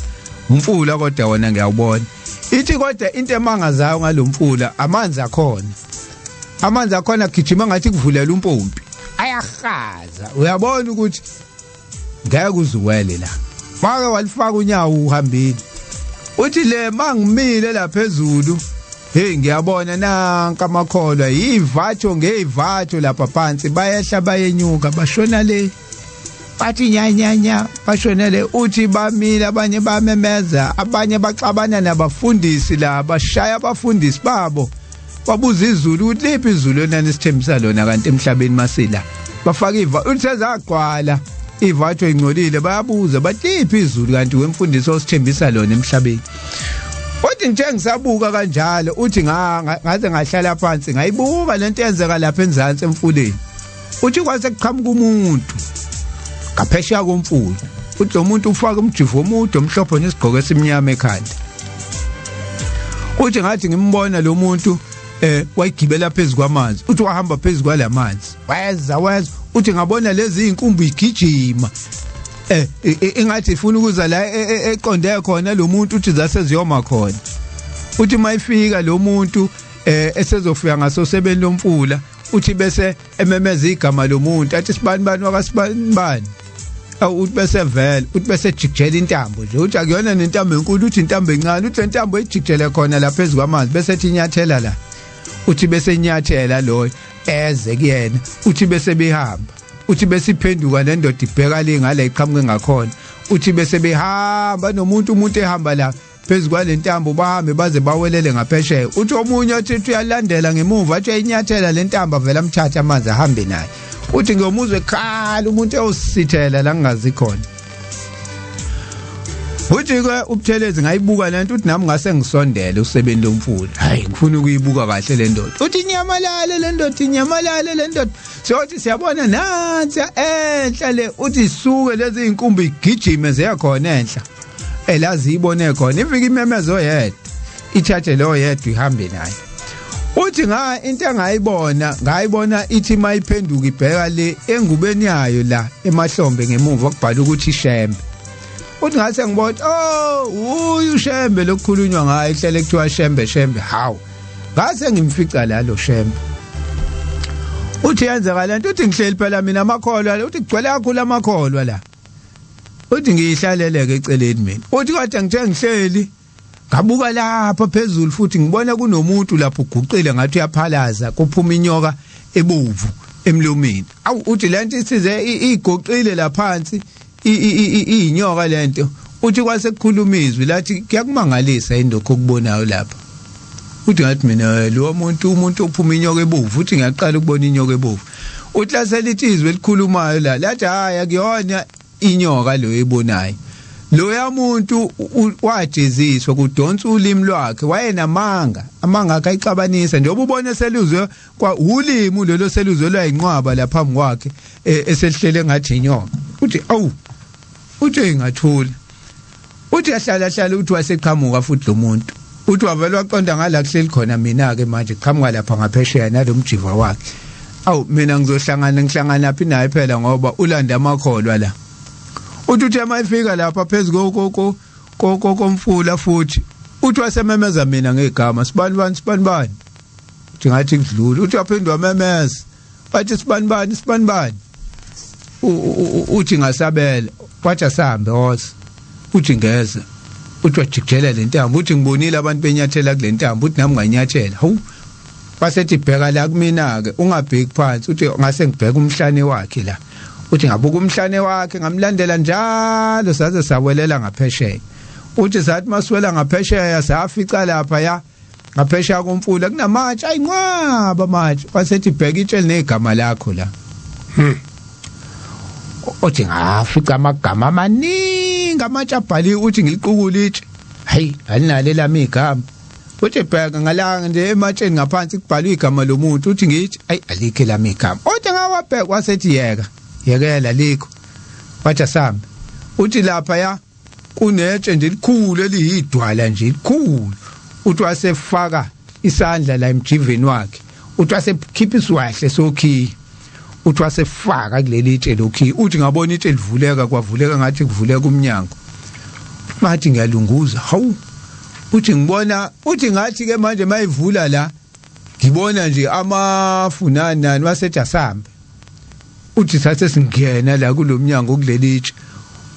umfula kodwa wona ngiyawubona ithi kodwa into emangazayo ngalomfula amanzi akhona gijima ngathi kuvulela umpompi ayahaza uyabona ukuthi ngeke uzuwele la make walifaka unyawo uhambile uthi le mangimile la phezulu hey ngiyabona nanka amakholwa yivatho ngeyivatho lapha phansi bayehla bayenyuka bashona le bathi nyanyanya bashona le uthi bamile abanye bamemeza abanye baxabana nabafundisi la bashaya abafundisi babo babuza izulu ukuthi lephi izulu nani sithembisa lona kanti emhlabeni masila bafaka uthi sezagcwala ivatho ingcolile bayabuza bathi lephi izulu kanti wemfundisi osithembisa lona emhlabeni uthi nje ngisabuka kanjalo uthi ngaze ngahlala phansi ngayibuka lento yenzeka lapha enzansi emfuleni uthi kwase kuqhamuka umuntu ngaphesheya komfula uthi lo muntu ufaka umjivo omude omhlophe nesigqoko esimnyama ekhanda uthi ngathi ngimbona lo muntu wayigibela phezulu kwamanzi uthi wahamba phezulu kwalamanzi weza uthi ngabona lezi inkumbi igijima engathi ifuna ukuza la eqonde khona lo muntu uthi zaseziyoma khona uthi mayifika lo muntu esezofika ngasosebeni lomfula uthi bese ememeza igama lo muntu athi sibani wakasibani uthi bese vele uthi bese jikjela intambo nje uthi akuyona nentambo enkulu uthi intambo encane uthi intambo ejikjele khona la phezulu kwamanzi bese ethi inyathela la uthi bese inyathela lo eze kuyena uthi bese behamba uthi bese iphenduka nendoda ibheka le ngale iqhamuke ngakhona uthi bese behamba umuntu ehamba la phezulu kwalentambo bahambe baze bawelele ngaphesheya uthi omunye uthi uyalandela ngemuva athi inyathela lentambo vela amthatha amanzi ahambe naye uthi ngiyomuzwe ekhala umuntu eyosithela la ngingazi khona uthi ke ubuthelezi ngayibuka lento uthi nami ngase ngisondele usebeni lomfula hayi ngifuna ukuyibuka kahle le ndoda uthi inyamalale le ndoda sothi siyabona nansi enhla le uthi suke lezi inkumbi igijime zeyakhona enhla elazi ibone khona ifika imemezo yedwa ithathe lo yedwa ihambe naye uthi into ngayibona ithi mayiphenduka ibheka le engubeni yayo la emahlombe ngemuva kubhala ukuthi ishembe uthi ngase ngibona ushembe lokukhulunywa ngayo ihlele kuthiwa shembe hawu ngase ngimfica la lo shembe uthi yenzeka lento uthi ngihleli phela mina amakholwa uthi kugcwele kakhulu amakholwa la uthi ngiyihlaleleke eceleni mina uthi kodwa ngithe ngihleli ngabuka lapha phezulu futhi ngibona kunomuntu lapho uguqile ngathi uyaphalaza kuphuma inyoka ebovu emlomeni uthi lento isize igoqile la phansi inyoka lento uthi kwase kukhuluma izwi lathi kuyakumangalisa indokho okubonayo lapha uthi ngathi mina lo umuntu ophuma inyoka ebovu uthi ngiyaqala ukubona inyoka ebovu uthi laselithi izwi elikhulumayo la lathi hayi akuyona inyoka lo eyibonayo lo yamuntu wajeziswa kudonsa ulimi lwakhe wayenamanga amanga akayixabanisa njengoba ubone seluzwe kwa ulimi lelo seluzwe lwayinqwaba lapha phambi kwakhe eselihlele ngathi inyoka uthi uthi ngathula uthi yahlala uthi waseqhamuka futhi lo muntu uthi wavela waqonda ngala kuhleli khona mina ke manje qhamuka lapha ngaphesheya nalomjiva wakhe mina ngihlangana phi naye phela ngoba ulanda amakholwa la uthi mayifika lapha phezulu komfula futhi uthi wasememeza mina ngegama sibani uthi ngathi kudlula uthi waphendwa memeza bathi sibani uthi ngasabela wathi asambe hosi uthi ngeza uthi wajikijela lentambo uthi ngibonile abantu benyathela kule ntambo uthi nami nganyathela hawu basethi bheka la kumina ke ungabheki phansi uthi ngase ngibheka umhlane wakhe la uthi ngabuka umhlane wakhe ngamlandela njalo saze sawelela ngaphesheya uthi sathi masiwela ngaphesheya safica lapha ya ngaphesheya komfula kunamatshe ayinqwaba amatshe basethi bheka itsheli negama lakho la uthi ngafica amagama amaningi amatshe abhaliwe uthi ngiliqukula itshe hayi alinale lami igama uthi bheka ngalanga nje ematsheni ngaphansi kubhalwe igama lomuntu uthi ngithi ayi alikho lami igama uthi ngawabheka wasethi yekela likho wathi asambe uthi lapha ya kunetshe nje likhulu eliyidwala nje likhulu uthi wasefaka isandla la emjiveni wakhe uthi wasekhipha isiwahle sokhi uthi wasefaka kuleli tshe lokhi uthi ngabona itshe livuleka kwavuleka ngathi kuvuleka umnyango ngathi ngiyalunguza hawu uthi ngibona uthi ngathi ke manje mayivula la ngibona nje amafunana wasethi asambe uthi sathe singena la kulomnyango kulelitshe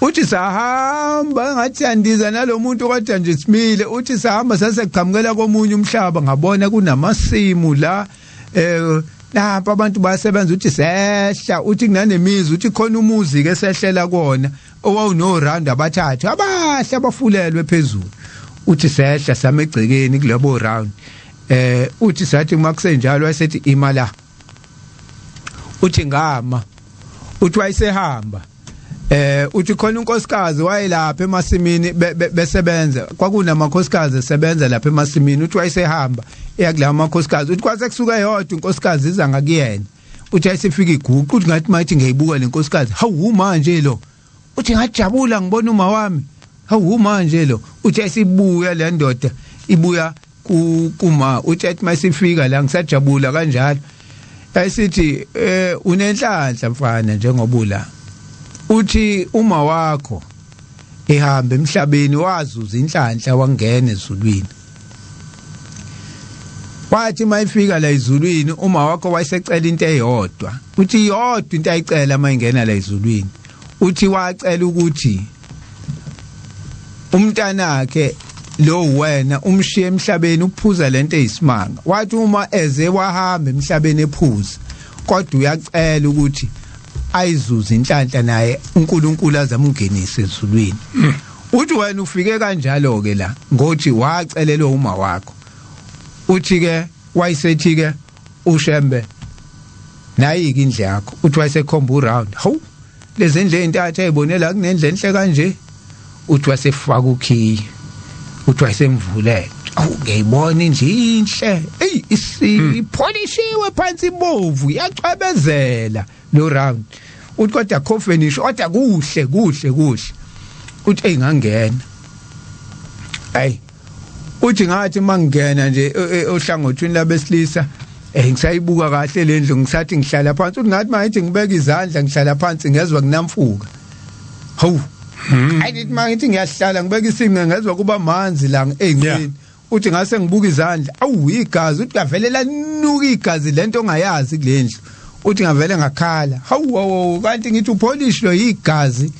uthi sahamba ngathi yandiza nalomuntu kodwa nje simile uthi sahamba saseqhamukela komunye umhlaba ngabona kunamasimu la lapha abantu bayasebenza uthi sehla uthi kunanemizi uthi khona umuzi ke sehlela kona owawuno round abathathu abahle abafulelwe phezulu uthi sehla samegcekeni kulabo round uthi sathi makusenjalo wayesethi imala uthi ngama uthi wayesehamba uthi khona unkosikazi wayelapha emasimini besebenza kwakunamakhosikazi esebenza lapha emasimini uthi wayesehamba eyakulama makhosikazi uthi kwase kusuka yodwa unkosikazi iza ngakuyena uthi ayisifika iguqu uthi ngathi mayithi ngiyibuka lenkosikazi hawu manje lo uthi ngajabula ngibona uma wami hawu manje lo uthi ayisibuya le ndoda ibuya kuma uthi athi mayisifika la ngisajabula kanjalo ayisithi unenhlanhla mfana njengobula uthi uma wakho ehamba emhlabeni wazuza inhlanhla wangena ezulwini wathi mayifika la ezulwini uma wakho wayesecela into eyodwa uthi yodwa into ayicela mayingena la ezulwini uthi wacela ukuthi umntanakhe lo wena umshiye emhlabeni uphuza lento eyisimanga wathi uma eze wahamba emhlabeni ephuza kodwa uyacela ukuthi ayizuze inhlanhla naye uNkulunkulu azamngenise ezulwini uthi wena ufike kanjalo ke la ngothi wacelelwa uma wakho uthi ke wayisethi ke ushembe nayike indle yakho uthi wayesekhomba uround hawu lezi ndle entathu ayibonela kunendle enhle kanje uthi wasefaka ukhiyi uthi wayesemvulele awu ngiyibona indle inhle ipholishiwe phansi ibovu yacwebezela lo round uthi kodwa coffeenish kodwa kuhle uthi engangena ayi uthi ngathi mangena nje ohlangothweni labesilisa ngisayibuka kahle lendlu ngisathi ngihlala phansi uthi ngathi mangithi ngibeka izandla ngihlala phansi ngezwe kunamfuka hawu ayithi mangithi ngiyahlala ngibeka isinqe ngezwe kuba manzi la engcini uthi ngase ngibuka izandla awu igazi uthi kavelela nuka igazi lento ongayazi kulendlu uthi ngavele ngakhala hawu kanti ngithi upolish lo igazi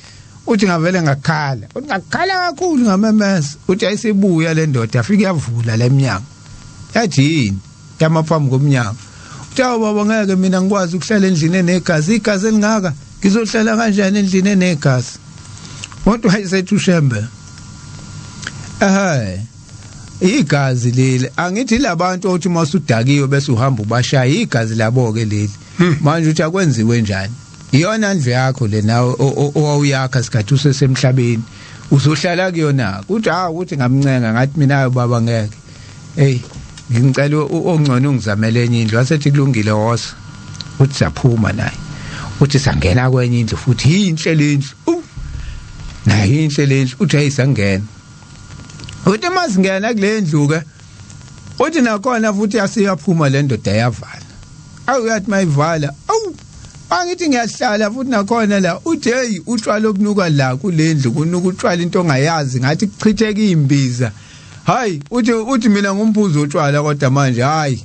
uthi ngavele ngakhala uthi ngakhala kakhulu ngamemeza uthi ayisibuya le ndoda afike yavula leminyango yathi yini yamaphambi komnyango uthi baba ngeke mina ngikwazi ukuhlala endlini enegazi igazi elingaka ngizohlala kanjani endlini enegazi kodwa ayisethi ushembe igazi leli angithi labantu othi masudakiwe bese uhamba ubashaya igazi labo ke leli manje uthi akwenziwe njani iyona ndlu yakho le nawe owawuyakha sikhathi usesemhlabeni uzohlala kuyona kuthi ukuthi ngamncenga ngathi mina baba ngeke ngicela ongcono ungizamele enye indlu wasethi kulungile hosa uthi saphuma naye uthi sangena kwenye indlu futhi inhle lendlu nayi inhle lendlu uthi ayisangena uthi masingena kule ndlu ke uthi nakhona futhi asiyaphuma le ndoda yavala awuyathi mayivala angithi ngiyahlala futhi nakhona la uthi utshwala obunuka la kulendlu kunuka utshwala into ongayazi ngathi kuchitheka imbiza hayi uthi mina ngumphuzo utshwala kodwa manje hayi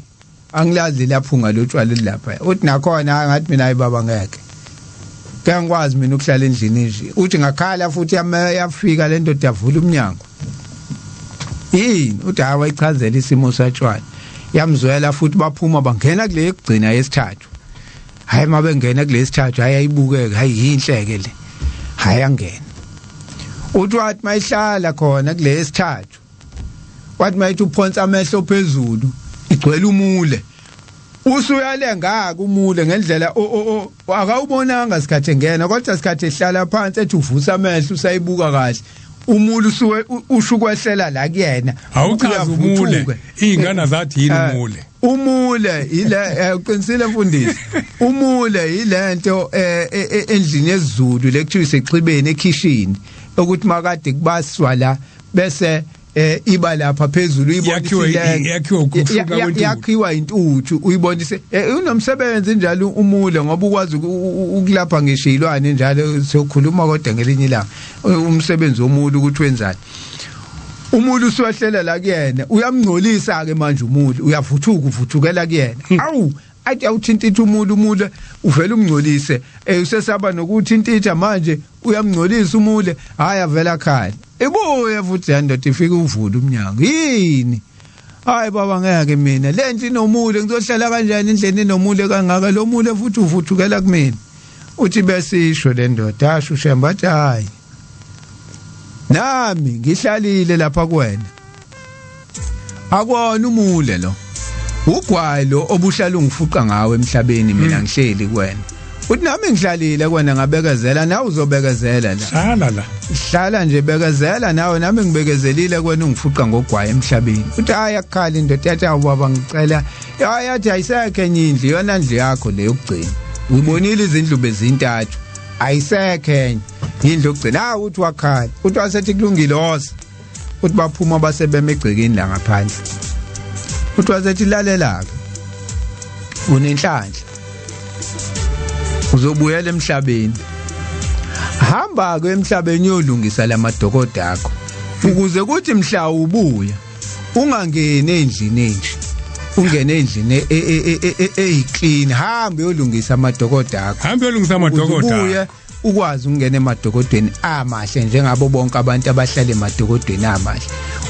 angilazi lapho ngalotshwala lapha uthi nakhona ngathi mina ayibaba ngeke ngangikwazi mina ukuhlala endlini nje uthi ngakhala futhi yafika le ndoda yavula umnyango yini uthi hawa ichazela isimo satshwana yamzwela futhi baphuma bangena kule yokugcina yesithathu hayi mabengena kule yesithathu hayi ayibukeke hayi yinhleke le hayi angena uthi wathi mayihlala khona kule yesithathu wathi mayithi uphonsa amehlo phezulu igcwele umule usuyalenga kumule ngendlela akawubonanga sikhathe ngena kodwa sikhathe ehlala phansi ethi uvusa amehlo usayibuka kahle umule usuke ushukwehlela la kuyena awuchaza umule ingane zathi yini umule ile uqinisile mfundisi umule ilento endlini yesiZulu lekuthiwa isexhibeni ekitchen ukuthi makade kubaswa la bese iba lapha phezulu yakhiwa intuthu uyibonise unomsebenzi njalo umule ngoba ukwazi ukulapha ngeshilwane njalo sokhuluma kodwa ngelinye ilanga umsebenzi womule ukuthi wenzani umule uswahlela la kuyena uyamngcolisa ke manje umule uvuthukela kuyena awu athi awuthintitha umule uvela umngcolise usesaba nokuthi intitha manje uyamngcolisa umule haya vela khaya ebuye futhi yandoda ifika uvula umnyango yini hayi baba ngeke mina lento inomule ngizohlala kanjani endleni inomule kangaka lo mule futhi uvuthukela kumina uthi bese isho le ndoda asho ushemba athi hayi nami ngihlalile lapha kuwena akwona umule lo ugwalo obuhlala ungifuqa ngawe emhlabeni mina ngihleli kuwena uthi nami ngihlalile kuwena ngabekezela nawe uzobekezela la hlala nje bekezela nawe nami ngibekezelile kuwena ungifuqa ngogwaye emhlabeni uthi hayi akukhala indoda yathi awubaba ngicela yathi ayisekho enye indlu yona ndlu yakho le yokugcina uyibonile izindlu bezintathu ayisekho enye indlu yokugcina uthi wakhala uthi wasethi kulungile hoza uthi baphuma basebeme egcekeni la ngaphandle uthi wasethi lalela unenhlanhla uzobuyela emhlabeni hamba ke emhlabeni yolungisa lamaDokodo akho ukuze kuthi mhla ubuya ungangene endlini enje ungene endlini eyiclean hamba yolungisa amaDokodo akho ubuye ukwazi ungena emaDokodweni amahle njengabo bonke abantu abahlala emaDokodweni amahle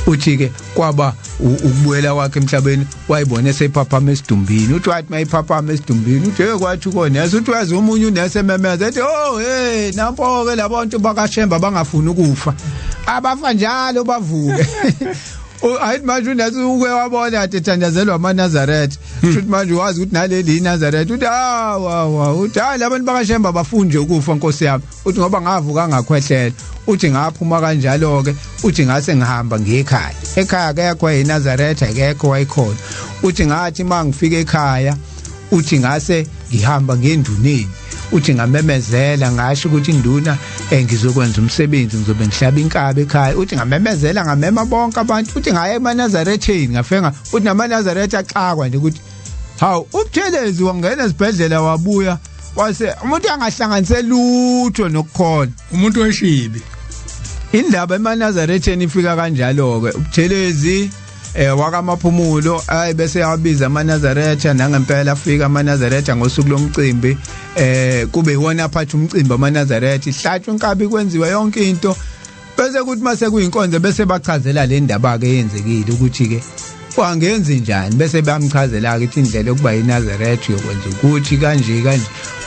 uthi ke kwaba ukubuyela wakhe emhlabeni wayibona esephaphama esidumbini uthi wathi mayiphaphama esidumbini uthi kwathi ukonesa uthi wazi umunye unesememeza ethi oh hey nampo ke labantu bakashemba bangafuni ukufa abafa njalo bavuke ayithi manje unathi uke wabona athi thandazelwa amaNazaretha futhi manje wazi ukuthi naleli iNazaretha uthi uthi hayi labantu bakashemba bafunje ukufa Nkosi yami uthi ngoba ngavuka ngakhwehlela uthi ngaphuma kanjalo ke uthi ngase ngihamba ngekhaya ke yakho iNazaretha akekho wayikhona uthi ngathi mangifika ekhaya uthi ngase ngihamba ngenduneni uthi ngamemezela ngasho ukuthi induna ngizokwenza umsebenzi ngizobe ngihlaba inkabe ekhaya uthi ngamemezela ngamema bonke abantu uthi ngaye eManazaretheni ngafenga uthi namaNazaretha axakwa nje ukuthi hawu ubuthelezi wangena esibhedlela wabuya wase umuntu angahlanganise lutho nokukhona umuntu weshibi indaba eManazaretheni ifika kanjalo ke ubuthelezi wakamaphumulo ayi bese yabiza amaNazaretha nangempela afika amaNazaretha ngosuku lomcimbi kube iwona aphatha umcimbi amaNazaretha ihlatshwe inkabi kwenziwa yonke into bese kuthi mase kuyinkonzo bese bachazela le ndaba ke yenzekile ukuthi ke wangenza njani bese bamchazela ukuthi indlela yokuba iNazaretha yokwenza ukuthi kanje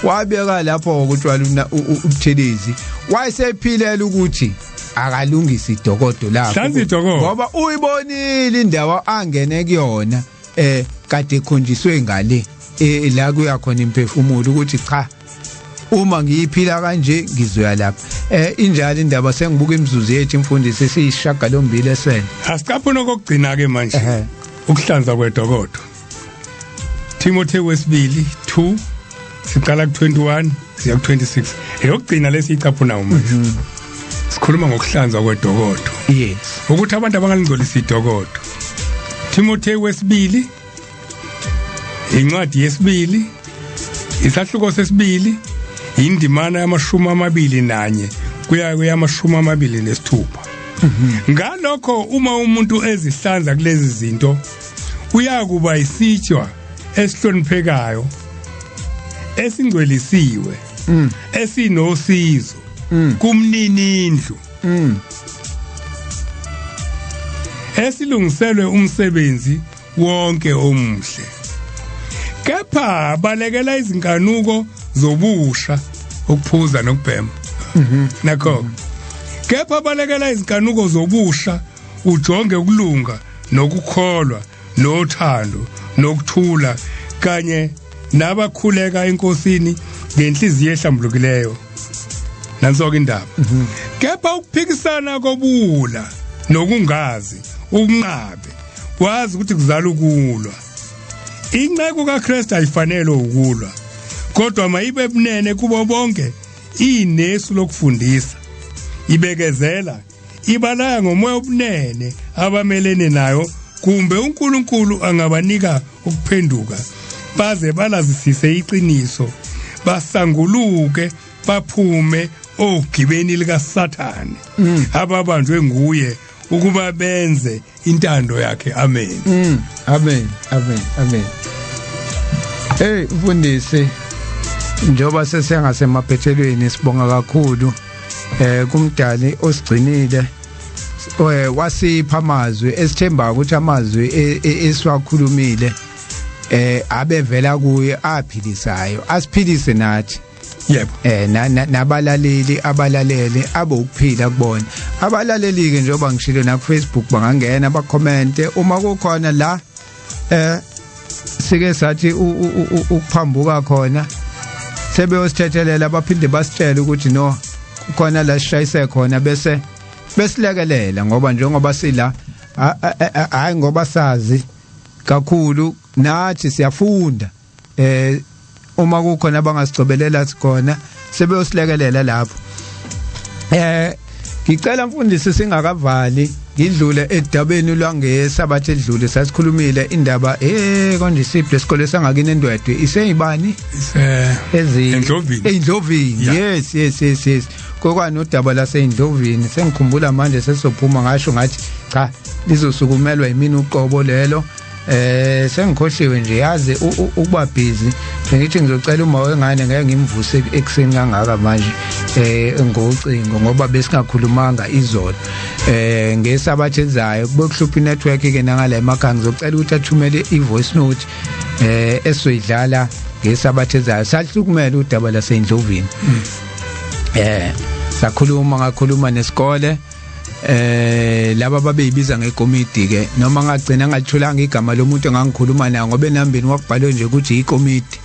wabeka lapho ukuthi wala ubuthelezi wayesephilela ukuthi akalungisa iDokodo lapho ngoba uyibonile indawo angene kuyona kade khonjiswe ngale la kuya khona imphefumulo ukuthi cha uma ngiyiphila kanje ngizoya lapha injalo indaba sengibuka imizuzu yethu imfundisi siyishagalombili esene asicaphuna kokugcina ke manje ukuhlanza kweDokodo Timothy wesibili 2 siqala ku21 siya ku26 eyokugcina lesicaphuna manje sikhuluma ngokuhlanza kweDokodo yes ukuthi abantu abangalingcolisa iDokodo Timothy wesibili incwadi yesibili isahluko sesibili indimana yama-21 kuya kuyama-26 ngalokho uma umuntu ezihlanza kulezi zinto uyakuba isitshwa esihloniphekayo esingcwelisiwe esinosizo kumnini indlu esilungiselwe umsebenzi wonke omuhle. Kepha balekela izinkanuko zobusha ukuphuza nokubhema. Nakho. Kepha balekela izinkanuko zobusha ujonge ukulunga nokukholwa nothando nokuthula kanye nabakhuleka enkosini ngenhliziyo ehlambulukileyo. Nansoke indaba. Kepha ukuphikisana kobula nokungazi ukunqabe wazi ukuthi kuzala ukulwa. Inqeko kaKristu ayifanele ukulwa kodwa mayibe bunene kubo bonke inesu lokufundisa ibekezela ibalaya ngomoya obunene abamelene nayo kumbe uNkulunkulu angabanika ukuphenduka baze balazisise iqiniso basanguluke baphume ogibeni lika Sathane ababanjwe nguye ukuba benze intando yakhe. Amen. Amen. Amen. Amen. Mfundisi, njoba sesengasemaphethelweni sibonga kakhulu kumdali osigcinile wasipha amazwi esithemba ukuthi amazwi esiwakhulumile abevela kuye aphilisayo asiphilise nathi. Yebo. Nabalaleli abalalele abo ukuphila kubona abalaleli ke njoba ngishilo na ku Facebook bangangena bakhomente uma kukhona la sike sathi ukuphambuka khona sebeyosithethelela baphinde basitshela ukuthi no kukhona la sishayise khona bese besilekelela ngoba njengoba sila hayi ngoba sazi kakhulu nathi siyafunda uma kukhona abangasicobelela sikhona sebeyosilekelela lapho. Ngicela Mfundisi singakavali ngidlule edabeni lwangeSabatha edlule sasikhulumile indaba konje isipho lesikole sangakini endwedwe iseyibani eNdlovini. Yes kokwani udaba laseNdlovini sengikhumbula manje sesizophuma ngasho ngathi cha lizosukumelwa yimini uqobo lelo. Sengikhohliwe nje yazi ukuba busy ngithi ngizocela uma wengane ngeke ngimvuse ekseni kangaka manje ngocingo ngoba besingakhulumanga izolo ngeSabatha ezayo kubokuhlupha network ke nangala emakhaya ngizocela ukuthi athumele ivoice note esoyidlala ngeSabatha ezayo sahlukumela udaba laseNdlovini. Ngakhuluma nesikole laba babeyibiza ngekomiti ke noma ngagcina ngatholanga igama lomuntu engangikhuluma naye ngoba enambeni wakubhalwe nje ukuthi ikomiti.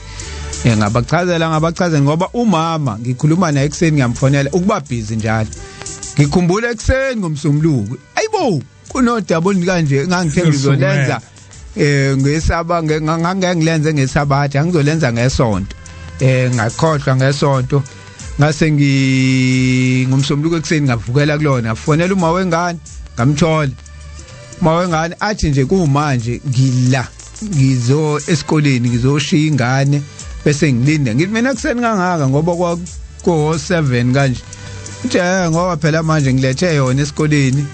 Ngabachazela ngoba umama ngikhuluma naye ekseni ngiyamfonela ukuba busy njalo. Ngikhumbula ekseni ngomsombuluko ayibo kunodaba kanje ngangithemba izolenza ngilenze ngeSabatha ngizolenza ngesonto. Ngakhohlwa ngesonto ngase ngomsombuluko ekseni ngavukela kulona fonela uma wengane ngamthola uma wengane athi nje kumanje ngila ngizo esikoleni ngizoshiya ingane bese ngilinda ngithi mina kuseni kangaka ngoba ko 7 kanje nje ngoba phela manje ngilethe yona esikoleni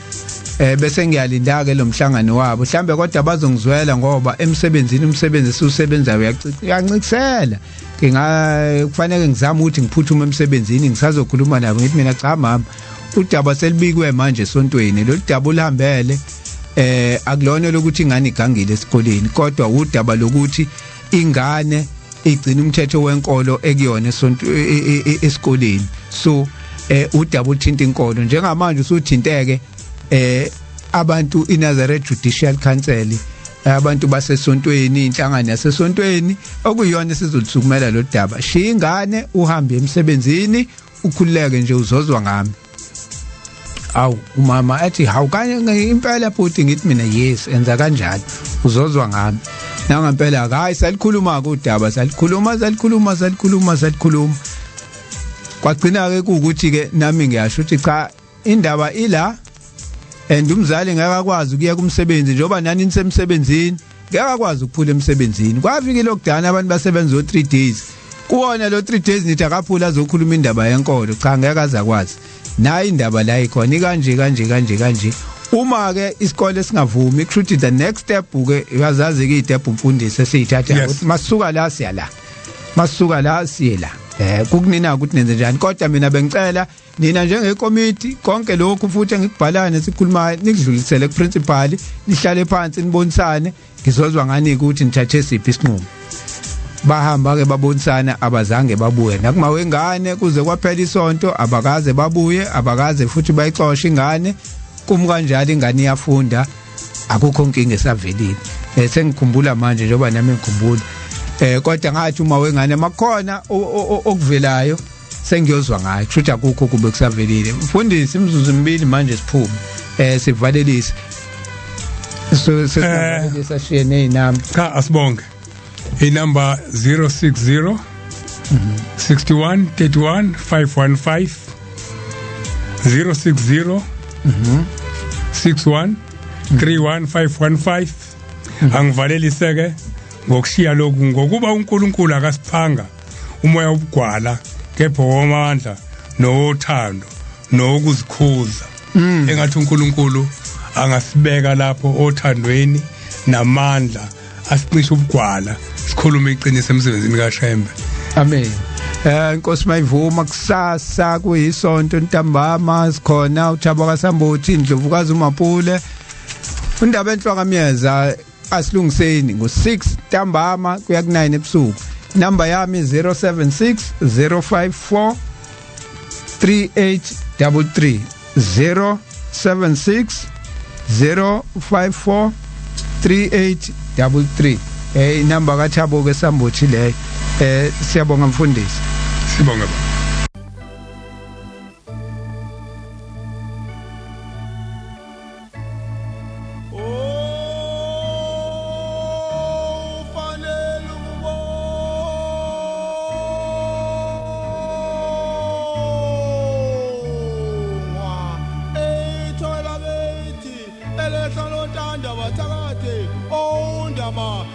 bese ngiyalinda ke lomhlangano wabo mhlambe kodwa bazongizwela ngoba emsebenzini umsebenzi esiwusebenzayo uyancikisela kufanele ngizame ukuthi ngiphuthume emsebenzini ngisazokhuluma nabo ngithi mina cha mama udaba selibikwe manje esontweni lo daba ulihambele akulona lokuthi ingane igangile esikoleni kodwa udaba lokuthi ingane igcina umthetho wenkolo ekuyona esonto esikoleni so udaba uthinta inkolo njengamanje usuthinteke abantu iNazareth Judicial Council abantu basesontweni inhlangano yasesontweni okuyiyona esizolisukumela lo daba shiya ingane uhambe emsebenzini ukhululeke nje uzozwa ngami. Awu umama athi hawu kanye impela bhuti ngithi mina yes enza kanjalo uzozwa ngami nangempela hayi salikhuluma kodaba salikhuluma kwagcina ke ukuthi ke nami ngiyasho ukuthi cha indaba ila and umzali ngeke akwazi ukuya kumsebenzi njoba nani nisemsebenzini ngeke akwazi ukuphula emsebenzini kwafika lockdown abantu basebenza 3 days kuona lo 3 days nithi akaphula azokhuluma indaba yenkolo cha ngeke azakwazi nayi indaba la ikhona kanje uma ke isikole singavumi kushuthi the next step ke uyazazi ke istep umfundisi esiyithatha ukuthi masuka la siya la kukunina ukuthi nenze njani kodwa mina bengicela nina njengekomiti konke lokhu futhi engikubhalayo nesikhulumayo nikudlulisele kuprincipal nihlale phansi nibonisane ngizozwa ngani ukuthi nithathe siphi isinqumo bahamba ke babonisana abazange babuye nakuma wengane kuze kwaphela isonto abakaze babuye abakaze futhi bayixoxa ingane kumkanjalo ingane iyafunda akukho inkinga esavelile sengikhumbula manje njengoba nami ngikhumbula kodwa ngathi uma wengane makhona okuvelayo sengiyozwa ngayo futhi akukho kube kusavelile mfundisi imizuzu emibili manje siphume sivalelise sesivalelisa shiye nezinamba cha asibonge inamba 060 61 31 515 060 61 31 515 angivaleliseke ngokushiya lokhu ngokuba uNkulunkulu akasiphanga umoya obugwala kepha wamandla nothando nokuzikhuza engathi uNkulunkulu angasibeka lapho othandweni namandla asiqisha ubugwala sikhuluma iqiniso emsebenzini kaShembe amen inkosi mayivuma kusasa kuyisonto ntambama sikhona uThabo Smbothi indlovukazi uMapule undaba enhlwakamyeza asilungiseni ngo6 ntambama kuya ku9 ebusuku number yami 076 054 3833 076 054 3833 inamba kaThabo ke Smbothi leyo siyabonga mfundisi sibonga Undaba